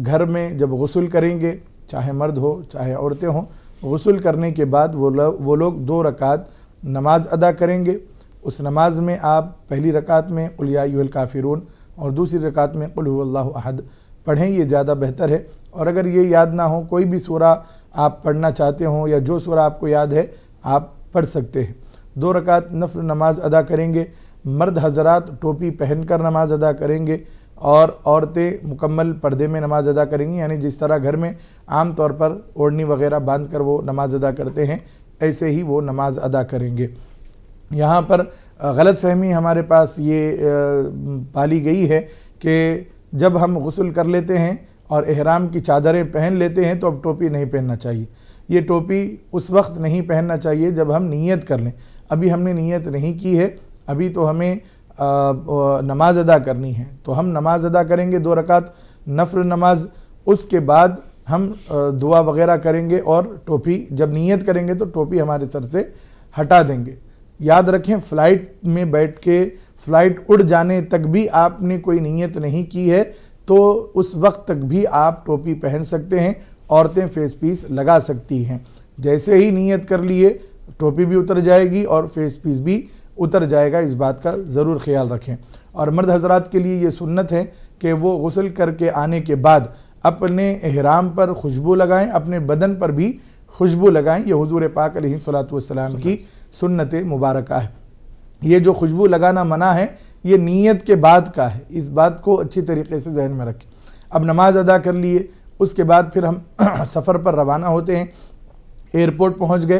گھر میں جب غسل کریں گے، چاہے مرد ہو چاہے عورتیں ہوں، غسل کرنے کے بعد وہ لوگ 2 رکعت نماز ادا کریں گے. اس نماز میں آپ پہلی رکعت میں قل یا ایھا الکافرون اور دوسری رکعت میں قل ھو اللہ احد پڑھیں، یہ زیادہ بہتر ہے. اور اگر یہ یاد نہ ہو، کوئی بھی سورہ آپ پڑھنا چاہتے ہوں یا جو سورہ آپ کو یاد ہے آپ پڑھ سکتے ہیں. 2 رکعت نفل نماز ادا کریں گے. مرد حضرات ٹوپی پہن کر نماز ادا کریں گے اور عورتیں مکمل پردے میں نماز ادا کریں گی. یعنی جس طرح گھر میں عام طور پر اوڑھنی وغیرہ باندھ کر وہ نماز ادا کرتے ہیں، ایسے ہی وہ نماز ادا کریں گے. یہاں پر غلط فہمی ہمارے پاس یہ پالی گئی ہے کہ جب ہم غسل کر لیتے ہیں اور احرام کی چادریں پہن لیتے ہیں تو اب ٹوپی نہیں پہننا چاہیے. یہ ٹوپی اس وقت نہیں پہننا چاہیے جب ہم نیت کر لیں. ابھی ہم نے نیت نہیں کی ہے، ابھی تو ہمیں نماز ادا کرنی ہے. تو ہم نماز ادا کریں گے 2 رکعت نفل نماز. اس کے بعد ہم دعا وغیرہ کریں گے اور ٹوپی جب نیت کریں گے تو ٹوپی ہمارے سر سے ہٹا دیں گے. یاد رکھیں فلائٹ میں بیٹھ کے فلائٹ اڑ جانے تک بھی آپ نے کوئی نیت نہیں کی ہے تو اس وقت تک بھی آپ ٹوپی پہن سکتے ہیں. عورتیں فیس پیس لگا سکتی ہیں. جیسے ہی نیت کر لیے ٹوپی بھی اتر جائے گی اور فیس پیس بھی اتر جائے گا. اس بات کا ضرور خیال رکھیں. اور مرد حضرات کے لیے یہ سنت ہے کہ وہ غسل کر کے آنے کے بعد اپنے احرام پر خوشبو لگائیں، اپنے بدن پر بھی خوشبو لگائیں. یہ حضور پاک علیہ الصلوۃ والسلام کی سنت مبارکہ ہے. یہ جو خوشبو لگانا منع ہے یہ نیت کے بعد کا ہے. اس بات کو اچھی طریقے سے ذہن میں رکھیں. اب نماز ادا کر لیے، اس کے بعد پھر ہم سفر پر روانہ ہوتے ہیں. ایئرپورٹ پہنچ گئے،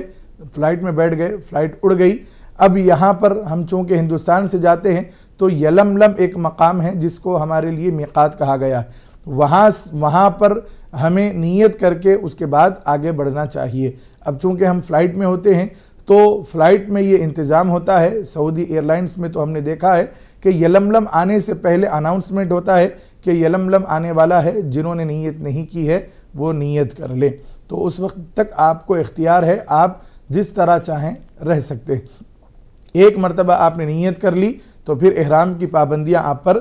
فلائٹ میں بیٹھ گئے، فلائٹ اڑ گئی. اب یہاں پر ہم چونکہ ہندوستان سے جاتے ہیں تو یلملم ایک مقام ہے جس کو ہمارے لیے میقات کہا گیا ہے. وہاں پر ہمیں نیت کر کے اس کے بعد آگے بڑھنا چاہیے. اب چونکہ ہم فلائٹ میں ہوتے ہیں تو فلائٹ میں یہ انتظام ہوتا ہے. سعودی ایئر لائنز میں تو ہم نے دیکھا ہے کہ یلملم آنے سے پہلے اناؤنسمنٹ ہوتا ہے کہ یلملم آنے والا ہے، جنہوں نے نیت نہیں کی ہے وہ نیت کر لیں. تو اس وقت تک آپ کو اختیار ہے، آپ جس طرح چاہیں رہ سکتے ہیں. ایک مرتبہ آپ نے نیت کر لی تو پھر احرام کی پابندیاں آپ پر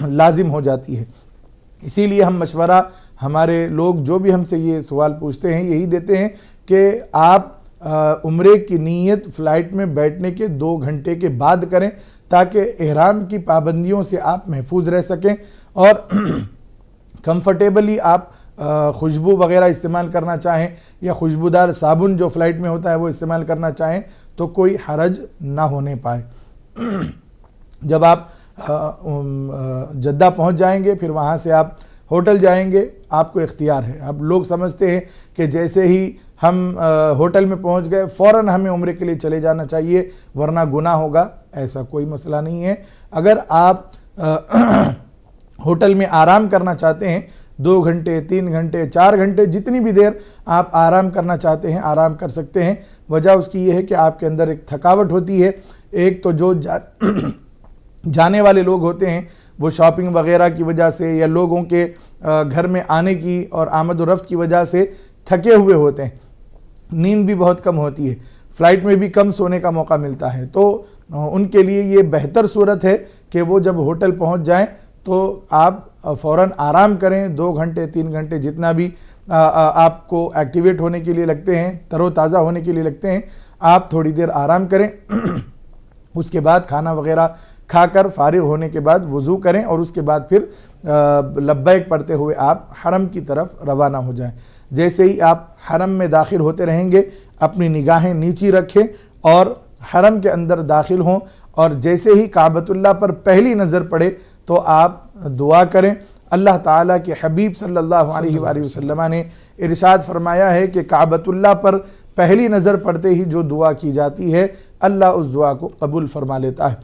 لازم ہو جاتی ہے. اسی لیے ہم مشورہ، ہمارے لوگ جو بھی ہم سے یہ سوال پوچھتے ہیں یہی دیتے ہیں کہ آپ عمرے کی نیت فلائٹ میں بیٹھنے کے 2 گھنٹے کے بعد کریں تاکہ احرام کی پابندیوں سے آپ محفوظ رہ سکیں اور کمفرٹیبلی آپ خوشبو وغیرہ استعمال کرنا چاہیں یا خوشبودار صابن جو فلائٹ میں ہوتا ہے وہ استعمال کرنا چاہیں تو کوئی حرج نہ ہونے پائے. جب آپ جدہ پہنچ جائیں گے پھر وہاں سے آپ ہوٹل جائیں گے آپ کو اختیار ہے. اب لوگ سمجھتے ہیں کہ جیسے ہی ہم ہوٹل میں پہنچ گئے فوراً ہمیں عمرے کے لیے چلے جانا چاہیے ورنہ گناہ ہوگا. ایسا کوئی مسئلہ نہیں ہے. اگر آپ ہوٹل میں آرام کرنا چاہتے ہیں 2 گھنٹے 3 گھنٹے 4 گھنٹے جتنی بھی دیر آپ آرام کرنا چاہتے ہیں آرام کر سکتے ہیں. وجہ اس کی یہ ہے کہ آپ کے اندر ایک تھکاوٹ ہوتی ہے. ایک تو جو جانے والے لوگ ہوتے ہیں وہ شاپنگ وغیرہ کی وجہ سے یا لوگوں کے گھر میں آنے کی اور آمد و رفت کی وجہ سے تھکے ہوئے ہوتے ہیں. نیند بھی بہت کم ہوتی ہے. فلائٹ میں بھی کم سونے کا موقع ملتا ہے. تو ان کے لیے یہ بہتر صورت ہے کہ وہ جب ہوٹل پہنچ جائیں تو آپ فوراً آرام کریں. 2 گھنٹے 3 گھنٹے جتنا بھی آپ کو ایکٹیویٹ ہونے کے لیے لگتے ہیں تر و تازہ ہونے کے لیے لگتے ہیں آپ تھوڑی دیر آرام کریں. اس کے بعد کھانا وغیرہ کھا کر فارغ ہونے کے بعد وضو کریں اور اس کے بعد پھر لبیک پڑھتے ہوئے آپ حرم کی طرف روانہ ہو جائیں. جیسے ہی آپ حرم میں داخل ہوتے رہیں گے اپنی نگاہیں نیچی رکھیں اور حرم کے اندر داخل ہوں اور جیسے ہی کعبۃ اللہ پر پہلی نظر پڑے تو آپ دعا کریں. اللہ تعالیٰ کے حبیب صلی اللہ علیہ وآلہ وسلم نے ارشاد فرمایا ہے کہ کعبۃ اللہ پر پہلی نظر پڑتے ہی جو دعا کی جاتی ہے اللہ اس دعا کو قبول فرما لیتا ہے.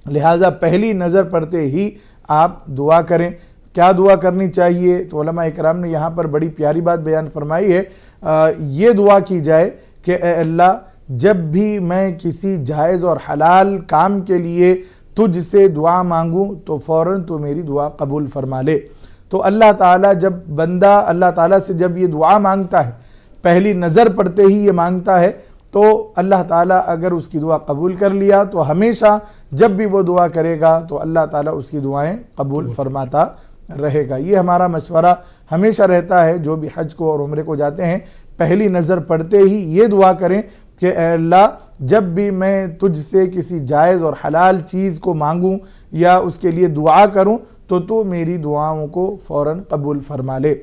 لہٰذا پہلی نظر پڑتے ہی آپ دعا کریں. کیا دعا کرنی چاہیے؟ تو علماء اکرام نے یہاں پر بڑی پیاری بات بیان فرمائی ہے. یہ دعا کی جائے کہ اے اللہ جب بھی میں کسی جائز اور حلال کام کے لیے تجھ سے دعا مانگوں تو فوراً تو میری دعا قبول فرما لے. تو اللہ تعالیٰ جب بندہ اللہ تعالیٰ سے جب یہ دعا مانگتا ہے پہلی نظر پڑتے ہی یہ مانگتا ہے تو اللہ تعالیٰ اگر اس کی دعا قبول کر لیا تو ہمیشہ جب بھی وہ دعا کرے گا تو اللہ تعالیٰ اس کی دعائیں قبول فرماتا رہے گا. یہ ہمارا مشورہ ہمیشہ رہتا ہے جو بھی حج کو اور عمرے کو جاتے ہیں پہلی نظر پڑتے ہی یہ دعا کریں کہ اے اللہ جب بھی میں تجھ سے کسی جائز اور حلال چیز کو مانگوں یا اس کے لیے دعا کروں تو تو میری دعاؤں کو فوراً قبول فرما لے.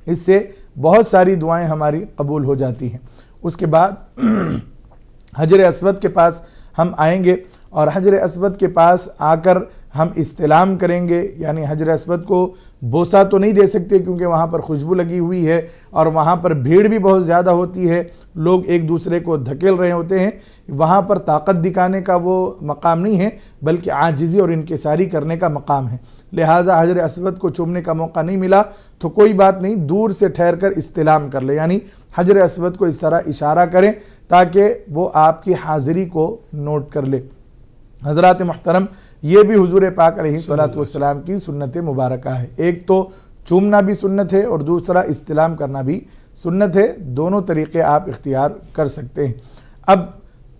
اس سے بہت ساری دعائیں ہماری قبول ہو جاتی ہیں. اس کے بعد حجر اسود کے پاس ہم آئیں گے اور حجر اسود کے پاس آ کر ہم استلام کریں گے. یعنی حجر اسود کو بوسہ تو نہیں دے سکتے کیونکہ وہاں پر خوشبو لگی ہوئی ہے اور وہاں پر بھیڑ بھی بہت زیادہ ہوتی ہے. لوگ ایک دوسرے کو دھکیل رہے ہوتے ہیں. وہاں پر طاقت دکھانے کا وہ مقام نہیں ہے بلکہ عاجزی اور انکساری کرنے کا مقام ہے. لہٰذا حجر اسود کو چومنے کا موقع نہیں ملا تو کوئی بات نہیں, دور سے ٹھہر کر استلام کر لے. یعنی حجر اسود کو اس طرح اشارہ کریں تاکہ وہ آپ کی حاضری کو نوٹ کر لے. حضرات محترم, یہ بھی حضور پاک علیہ الصلوۃ والسلام کی سنت مبارکہ ہے. ایک تو چومنا بھی سنت ہے اور دوسرا استلام کرنا بھی سنت ہے. دونوں طریقے آپ اختیار کر سکتے ہیں. اب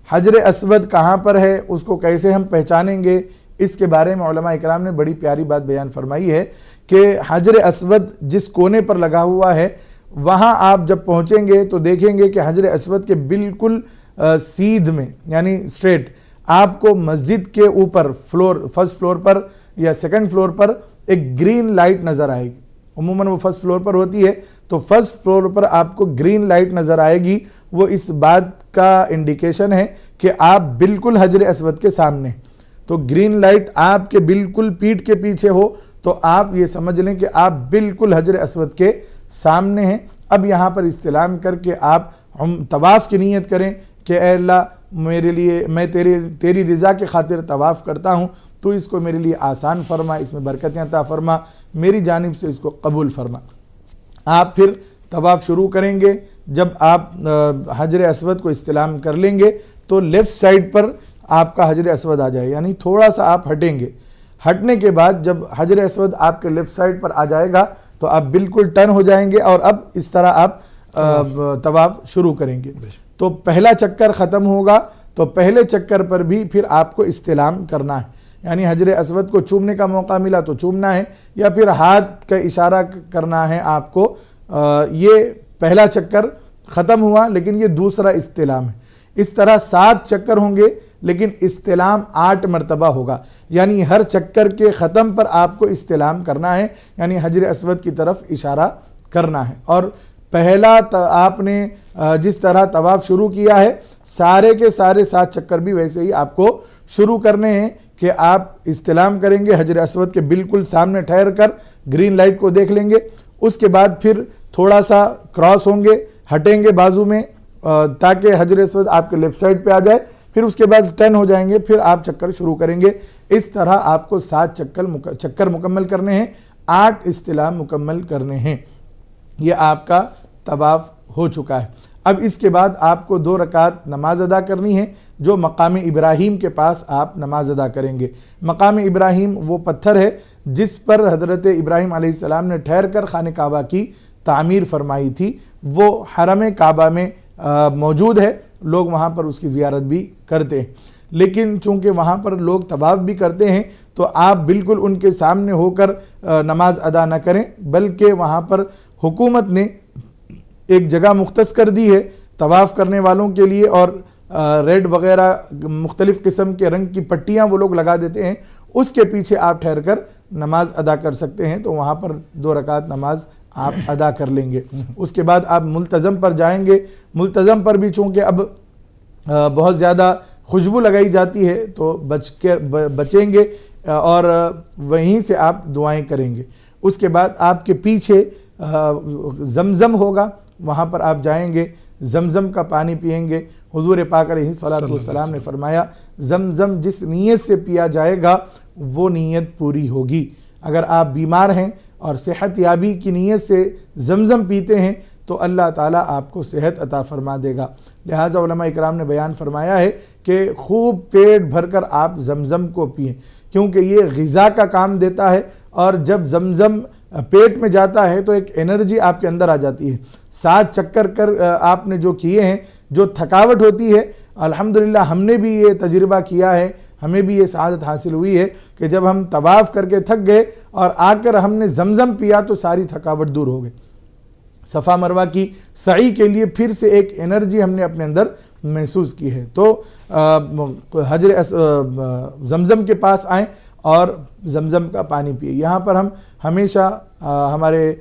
حجر اسود کہاں پر ہے, اس کو کیسے ہم پہچانیں گے, اس کے بارے میں علماء اکرام نے بڑی پیاری بات بیان فرمائی ہے کہ حجر اسود جس کونے پر لگا ہوا ہے وہاں آپ جب پہنچیں گے تو دیکھیں گے کہ حجر اسود کے بالکل سیدھ میں یعنی اسٹریٹ آپ کو مسجد کے اوپر فرسٹ فلور پر یا سیکنڈ فلور پر ایک گرین لائٹ نظر آئے گی. عموماً وہ فرسٹ فلور پر ہوتی ہے تو فرسٹ فلور پر آپ کو گرین لائٹ نظر آئے گی. وہ اس بات کا انڈیکیشن ہے کہ آپ بالکل حجر اسود کے سامنے. تو گرین لائٹ آپ کے بالکل پیٹھ کے پیچھے ہو تو آپ یہ سمجھ لیں کہ آپ بالکل حجر اسود کے سامنے ہیں. اب یہاں پر استلام کر کے آپ طواف کی نیت کریں کہ اے اللہ میرے لیے میں تیری رضا کے خاطر طواف کرتا ہوں, تو اس کو میرے لیے آسان فرما, اس میں برکتیں عطا فرما, میری جانب سے اس کو قبول فرما. آپ پھر طواف شروع کریں گے. جب آپ حجر اسود کو استلام کر لیں گے تو لیفٹ سائڈ پر آپ کا حجر اسود آ جائے, یعنی تھوڑا سا آپ ہٹیں گے. ہٹنے کے بعد جب حجر اسود آپ کے لیفٹ سائڈ پر آ جائے گا تو آپ بالکل ٹرن ہو جائیں گے اور اب اس طرح آپ طواف شروع کریں گے. تو پہلا چکر ختم ہوگا تو پہلے چکر پر بھی پھر آپ کو استلام کرنا ہے. یعنی حجر اسود کو چومنے کا موقع ملا تو چومنا ہے یا پھر ہاتھ کا اشارہ کرنا ہے آپ کو. یہ پہلا چکر ختم ہوا لیکن یہ دوسرا استلام ہے. اس طرح 7 چکر ہوں گے لیکن استلام 8 مرتبہ ہوگا. یعنی ہر چکر کے ختم پر آپ کو استلام کرنا ہے, یعنی حجر اسود کی طرف اشارہ کرنا ہے. اور پہلا آپ نے جس طرح طواف شروع کیا ہے سارے کے سارے 7 چکر بھی ویسے ہی آپ کو شروع کرنے ہیں کہ آپ استلام کریں گے حجر اسود کے بالکل سامنے ٹھہر کر گرین لائٹ کو دیکھ لیں گے، اس کے بعد پھر تھوڑا سا کراس ہوں گے، ہٹیں گے بازو میں تاکہ حجر اسود آپ کے لیفٹ سائڈ پہ آ جائے، پھر اس کے بعد ٹرن ہو جائیں گے، پھر آپ چکر شروع کریں گے۔ اس طرح آپ کو 7 چکر مکمل کرنے ہیں، 8 استلام مکمل کرنے ہیں۔ یہ آپ کا طواف ہو چکا ہے۔ اب اس کے بعد آپ کو 2 رکعت نماز ادا کرنی ہے جو مقام ابراہیم کے پاس آپ نماز ادا کریں گے۔ مقام ابراہیم وہ پتھر ہے جس پر حضرت ابراہیم علیہ السلام نے ٹھہر کر خانہ کعبہ کی تعمیر فرمائی تھی، وہ حرم کعبہ میں موجود ہے، لوگ وہاں پر اس کی زیارت بھی کرتے ہیں۔ لیکن چونکہ وہاں پر لوگ طواف بھی کرتے ہیں تو آپ بالکل ان کے سامنے ہو کر نماز ادا نہ کریں، بلکہ وہاں پر حکومت نے ایک جگہ مختص کر دی ہے طواف کرنے والوں کے لیے، اور ریڈ وغیرہ مختلف قسم کے رنگ کی پٹیاں وہ لوگ لگا دیتے ہیں، اس کے پیچھے آپ ٹھہر کر نماز ادا کر سکتے ہیں، تو وہاں پر 2 رکعت نماز آپ ادا کر لیں گے۔ اس کے بعد آپ ملتزم پر جائیں گے۔ ملتزم پر بھی چونکہ اب بہت زیادہ خوشبو لگائی جاتی ہے تو بچیں گے اور وہیں سے آپ دعائیں کریں گے۔ اس کے بعد آپ کے پیچھے زمزم ہوگا، وہاں پر آپ جائیں گے، زمزم کا پانی پئیں گے۔ حضور پاک علیہ الصلوۃ والسلام نے فرمایا زمزم جس نیت سے پیا جائے گا وہ نیت پوری ہوگی۔ اگر آپ بیمار ہیں اور صحت یابی کی نیت سے زمزم پیتے ہیں تو اللہ تعالیٰ آپ کو صحت عطا فرما دے گا۔ لہٰذا علماء اکرام نے بیان فرمایا ہے کہ خوب پیٹ بھر کر آپ زمزم کو پئیں، کیونکہ یہ غذا کا کام دیتا ہے، اور جب زمزم پیٹ میں جاتا ہے تو ایک انرجی آپ کے اندر آ جاتی ہے۔ 7 چکر کر آپ نے جو کیے ہیں، جو تھکاوٹ ہوتی ہے، الحمدللہ ہم نے بھی یہ تجربہ کیا ہے، ہمیں بھی یہ سعادت حاصل ہوئی ہے کہ جب ہم طواف کر کے تھک گئے اور آ کر ہم نے زمزم پیا تو ساری تھکاوٹ دور ہو گئی۔ صفا مروہ کی سعی کے لیے پھر سے ایک انرجی ہم نے اپنے اندر محسوس کی ہے۔ تو حجر زمزم کے پاس آئیں اور زمزم کا پانی پیے۔ یہاں پر ہم ہمیشہ ہمارے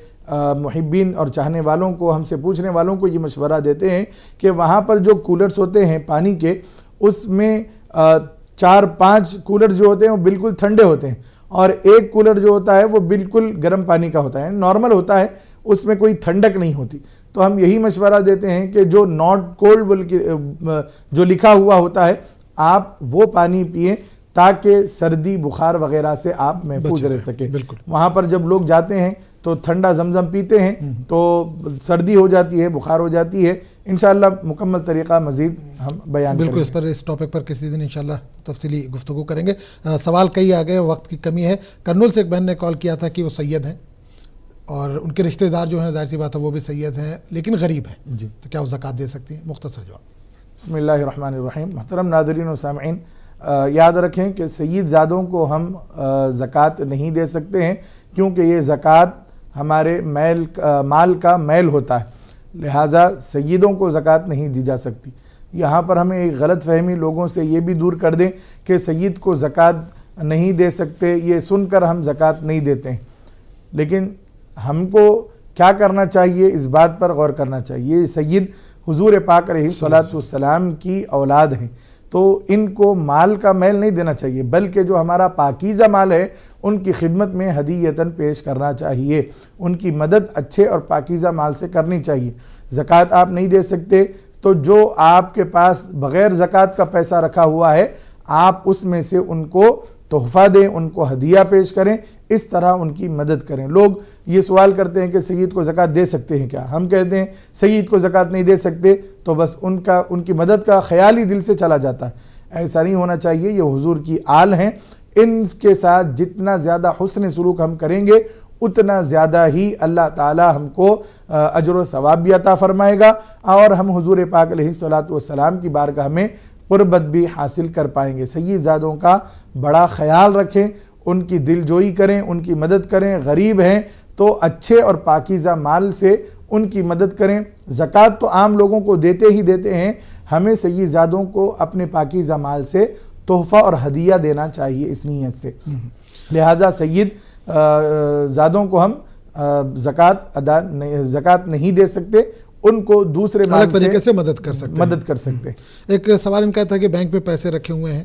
محبین اور چاہنے والوں کو، ہم سے پوچھنے والوں کو یہ مشورہ دیتے ہیں کہ وہاں پر جو کولرز ہوتے ہیں پانی کے، اس میں 4-5 کولر جو ہوتے ہیں وہ بالکل ٹھنڈے ہوتے ہیں، اور ایک کولر جو ہوتا ہے وہ بالکل گرم پانی کا ہوتا ہے، نارمل ہوتا ہے، اس میں کوئی ٹھنڈک نہیں ہوتی۔ تو ہم یہی مشورہ دیتے ہیں کہ جو ناٹ کولڈ جو لکھا ہوا ہوتا ہے آپ وہ پانی پئیں تاکہ سردی بخار وغیرہ سے آپ محفوظ رہ سکیں۔ وہاں پر جب لوگ جاتے ہیں تو ٹھنڈا زمزم پیتے ہیں تو سردی ہو جاتی ہے، بخار ہو جاتی ہے۔ انشاءاللہ مکمل طریقہ مزید ہم بیان کریں گے۔ اس ٹاپک پر کسی دن انشاءاللہ تفصیلی گفتگو کریں گے۔ سوال کئی آ گئے، وقت کی کمی ہے۔ کرنول سے ایک بہن نے کال کیا تھا کہ وہ سید ہیں اور ان کے رشتہ دار جو ہیں ظاہر سی بات ہے وہ بھی سید ہیں لیکن غریب ہیں، جی تو کیا وہ زکوٰۃ دے سکتی ہیں؟ مختصر جواب۔ بسم اللہ الرحمن الرحیم۔ محترم ناظرین و سامعین، یاد رکھیں کہ سید زادوں کو ہم زکوٰۃ نہیں دے سکتے ہیں، کیونکہ یہ زکوٰۃ ہمارے مال کا میل ہوتا ہے، لہٰذا سیدوں کو زکوٰۃ نہیں دی جا سکتی۔ یہاں پر ہمیں ایک غلط فہمی لوگوں سے یہ بھی دور کر دیں کہ سید کو زکوٰۃ نہیں دے سکتے، یہ سن کر ہم زکوٰۃ نہیں دیتے ہیں۔ لیکن ہم کو کیا کرنا چاہیے، اس بات پر غور کرنا چاہیے۔ یہ سید حضور پاک علیہ الصلوۃ والسلام کی اولاد ہیں، تو ان کو مال کا میل نہیں دینا چاہیے، بلکہ جو ہمارا پاکیزہ مال ہے ان کی خدمت میں ہدیتاً پیش کرنا چاہیے، ان کی مدد اچھے اور پاکیزہ مال سے کرنی چاہیے۔ زکوٰۃ آپ نہیں دے سکتے تو جو آپ کے پاس بغیر زکوٰۃ کا پیسہ رکھا ہوا ہے آپ اس میں سے ان کو تحفہ دیں، ان کو ہدیہ پیش کریں، اس طرح ان کی مدد کریں۔ لوگ یہ سوال کرتے ہیں کہ سید کو زکوٰۃ دے سکتے ہیں کیا؟ ہم کہتے ہیں سید کو زکوٰۃ نہیں دے سکتے تو بس ان کی مدد کا خیال ہی دل سے چلا جاتا ہے۔ ایسا نہیں ہونا چاہیے، یہ حضور کی آل ہیں، ان کے ساتھ جتنا زیادہ حسن سلوک ہم کریں گے اتنا زیادہ ہی اللہ تعالی ہم کو اجر و ثواب بھی عطا فرمائے گا، اور ہم حضور پاک علیہ الصلوۃ والسلام کی بارگاہ میں قربت بھی حاصل کر پائیں گے۔ سید زادوں کا بڑا خیال رکھیں، ان کی دل جوئی کریں، ان کی مدد کریں۔ غریب ہیں تو اچھے اور پاکیزہ مال سے ان کی مدد کریں۔ زکوٰۃ تو عام لوگوں کو دیتے ہی دیتے ہیں، ہمیں سید زادوں کو اپنے پاکیزہ مال سے تحفہ اور ہدیہ دینا چاہیے اس نیت سے۔ لہٰذا سید زادوں کو ہم زکوٰۃ نہیں دے سکتے، ان کو دوسرے الگ طریقے سے مدد کر سکتے ہیں۔ ایک سوال ان کا تھا کہ بینک میں پیسے رکھے ہوئے ہیں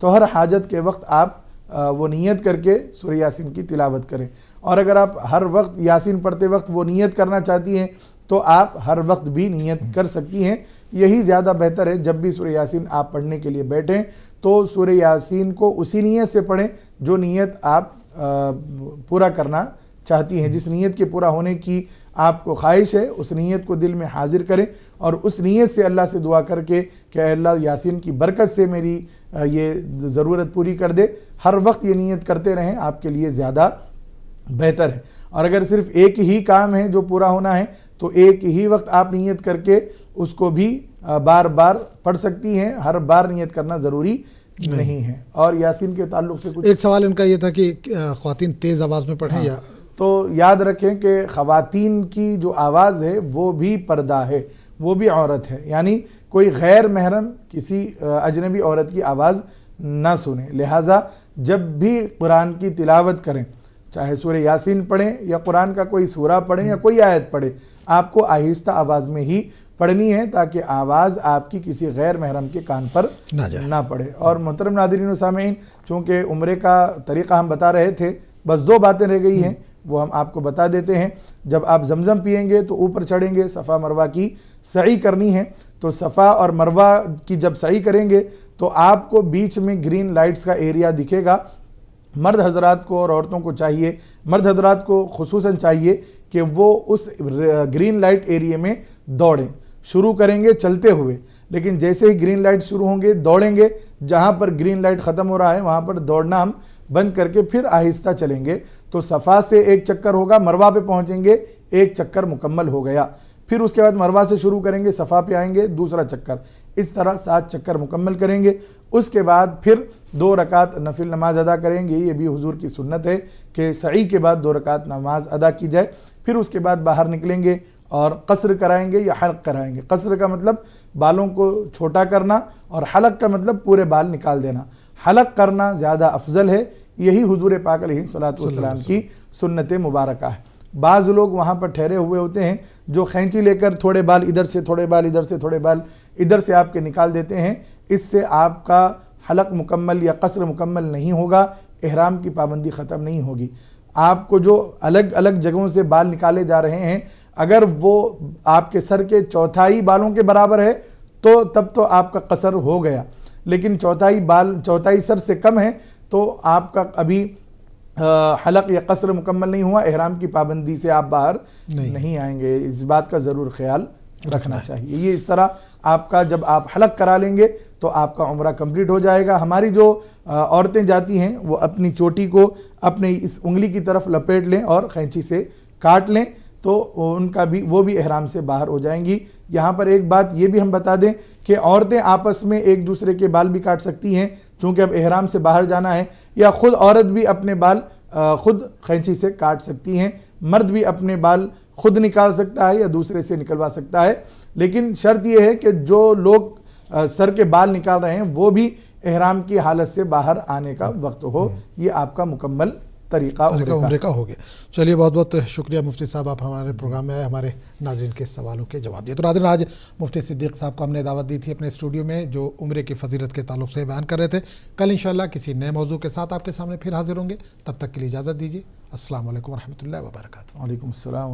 تو ہر حاجت کے وقت آپ وہ نیت کر کے سورہ یاسین کی تلاوت کریں. اور اگر آپ ہر وقت یاسین پڑھتے وقت وہ نیت کرنا چاہتی ہیں تو آپ ہر وقت بھی نیت کر سکتی ہیں. یہی زیادہ بہتر ہے. جب بھی سورہ یاسین آپ پڑھنے کے لیے بیٹھیں تو سورہ یاسین کو اسی نیت سے پڑھیں جو نیت آپ پورا کرنا چاہتی ہیں. جس نیت کے پورا ہونے کی آپ کو خواہش ہے اس نیت کو دل میں حاضر کریں اور اس نیت سے اللہ سے دعا کر کے کہ اے اللہ یاسین کی برکت سے میری یہ ضرورت پوری کر دے. ہر وقت یہ نیت کرتے رہیں, آپ کے لیے زیادہ بہتر ہے. اور اگر صرف ایک ہی کام ہے جو پورا ہونا ہے تو ایک ہی وقت آپ نیت کر کے اس کو بھی بار بار پڑھ سکتی ہیں. ہر بار نیت کرنا ضروری نہیں ہے. اور یاسین کے تعلق سے کچھ ایک سوال ان کا یہ تھا کہ خواتین تیز آواز میں پڑھیں یا تو یاد رکھیں کہ خواتین کی جو آواز ہے وہ بھی پردہ ہے, وہ بھی عورت ہے. یعنی کوئی غیر محرم کسی اجنبی عورت کی آواز نہ سنیں. لہٰذا جب بھی قرآن کی تلاوت کریں, چاہے سورہ یاسین پڑھیں یا قرآن کا کوئی سورہ پڑھیں یا کوئی آیت پڑھیں, آپ کو آہستہ آواز میں ہی پڑھنی ہے تاکہ آواز آپ کی کسی غیر محرم کے کان پر نہ پڑے. اور محترم ناظرین و سامعین, چونکہ عمرے کا طریقہ ہم بتا رہے تھے, بس 2 باتیں رہ گئی ہیں وہ ہم آپ کو بتا دیتے ہیں. جب آپ زمزم پئیں گے تو اوپر چڑھیں گے, صفا مروہ کی سعی کرنی ہے. تو صفا اور مروہ کی جب سعی کریں گے تو آپ کو بیچ میں گرین لائٹس کا ایریا دکھے گا. مرد حضرات کو اور عورتوں کو چاہیے, مرد حضرات کو خصوصاً چاہیے کہ وہ اس گرین لائٹ ایریے میں دوڑیں. شروع کریں گے چلتے ہوئے, لیکن جیسے ہی گرین لائٹ شروع ہوں گے دوڑیں گے. جہاں پر گرین لائٹ ختم ہو رہا ہے وہاں پر دوڑنا ہم بند کر کے پھر آہستہ چلیں گے. تو صفا سے 1 چکر ہوگا, مروہ پہ پہنچیں گے, 1 چکر مکمل ہو گیا. پھر اس کے بعد مروہ سے شروع کریں گے, صفا پہ آئیں گے, 2سرا چکر. اس طرح 7 چکر مکمل کریں گے. اس کے بعد پھر 2 رکعت نفل نماز ادا کریں گے. یہ بھی حضور کی سنت ہے کہ سعی کے بعد 2 رکعت نماز ادا کی جائے. پھر اس کے بعد باہر نکلیں گے اور قصر کرائیں گے یا حلق کرائیں گے. قصر کا مطلب بالوں کو چھوٹا کرنا اور حلق کا مطلب پورے بال نکال دینا. حلق کرنا زیادہ افضل ہے. یہی حضور پاک علیہ الصلوۃ والسلام کی سنت مبارکہ ہے. بعض لوگ وہاں پر ٹھہرے ہوئے ہوتے ہیں جو خینچی لے کر تھوڑے بال ادھر سے, تھوڑے بال ادھر سے, تھوڑے بال ادھر سے آپ کے نکال دیتے ہیں. اس سے آپ کا حلق مکمل یا قصر مکمل نہیں ہوگا, احرام کی پابندی ختم نہیں ہوگی. آپ کو جو الگ الگ جگہوں سے بال نکالے جا رہے ہیں اگر وہ آپ کے سر کے 1/4 بالوں کے برابر ہے تو تب تو آپ کا قصر ہو گیا. لیکن 1/4 سر سے کم ہے تو آپ کا ابھی حلق یا قصر مکمل نہیں ہوا, احرام کی پابندی سے آپ باہر نہیں آئیں گے. اس بات کا ضرور خیال رکھنا چاہیے. یہ اس طرح آپ کا جب آپ حلق کرا لیں گے تو آپ کا عمرہ کمپلیٹ ہو جائے گا. ہماری جو عورتیں جاتی ہیں وہ اپنی چوٹی کو اپنے اس انگلی کی طرف لپیٹ لیں اور قینچی سے کاٹ لیں تو ان کا بھی وہ بھی احرام سے باہر ہو جائیں گی. یہاں پر ایک بات یہ بھی ہم بتا دیں کہ عورتیں آپس میں ایک دوسرے کے بال بھی کاٹ سکتی ہیں چونکہ اب احرام سے باہر جانا ہے, یا خود عورت بھی اپنے بال خود قینچی سے کاٹ سکتی ہیں. مرد بھی اپنے بال خود نکال سکتا ہے یا دوسرے سے نکلوا سکتا ہے. لیکن شرط یہ ہے کہ جو لوگ سر کے بال نکال رہے ہیں وہ بھی احرام کی حالت سے باہر آنے کا وقت ہو. یہ آپ کا مکمل طریقہ عمرے کا ہو گیا. چلیے بہت بہت شکریہ مفتی صاحب, آپ ہمارے پروگرام میں آئے, ہمارے ناظرین کے سوالوں کے جواب دیے. تو ناظرین آج مفتی صدیق صاحب کو ہم نے دعوت دی تھی اپنے اسٹوڈیو میں جو عمرے کی فضیلت کے تعلق سے بیان کر رہے تھے. کل انشاءاللہ کسی نئے موضوع کے ساتھ آپ کے سامنے پھر حاضر ہوں گے. تب تک کے لیے اجازت دیجیے. السلام علیکم ورحمۃ اللہ وبرکاتہ. وعلیکم السلام.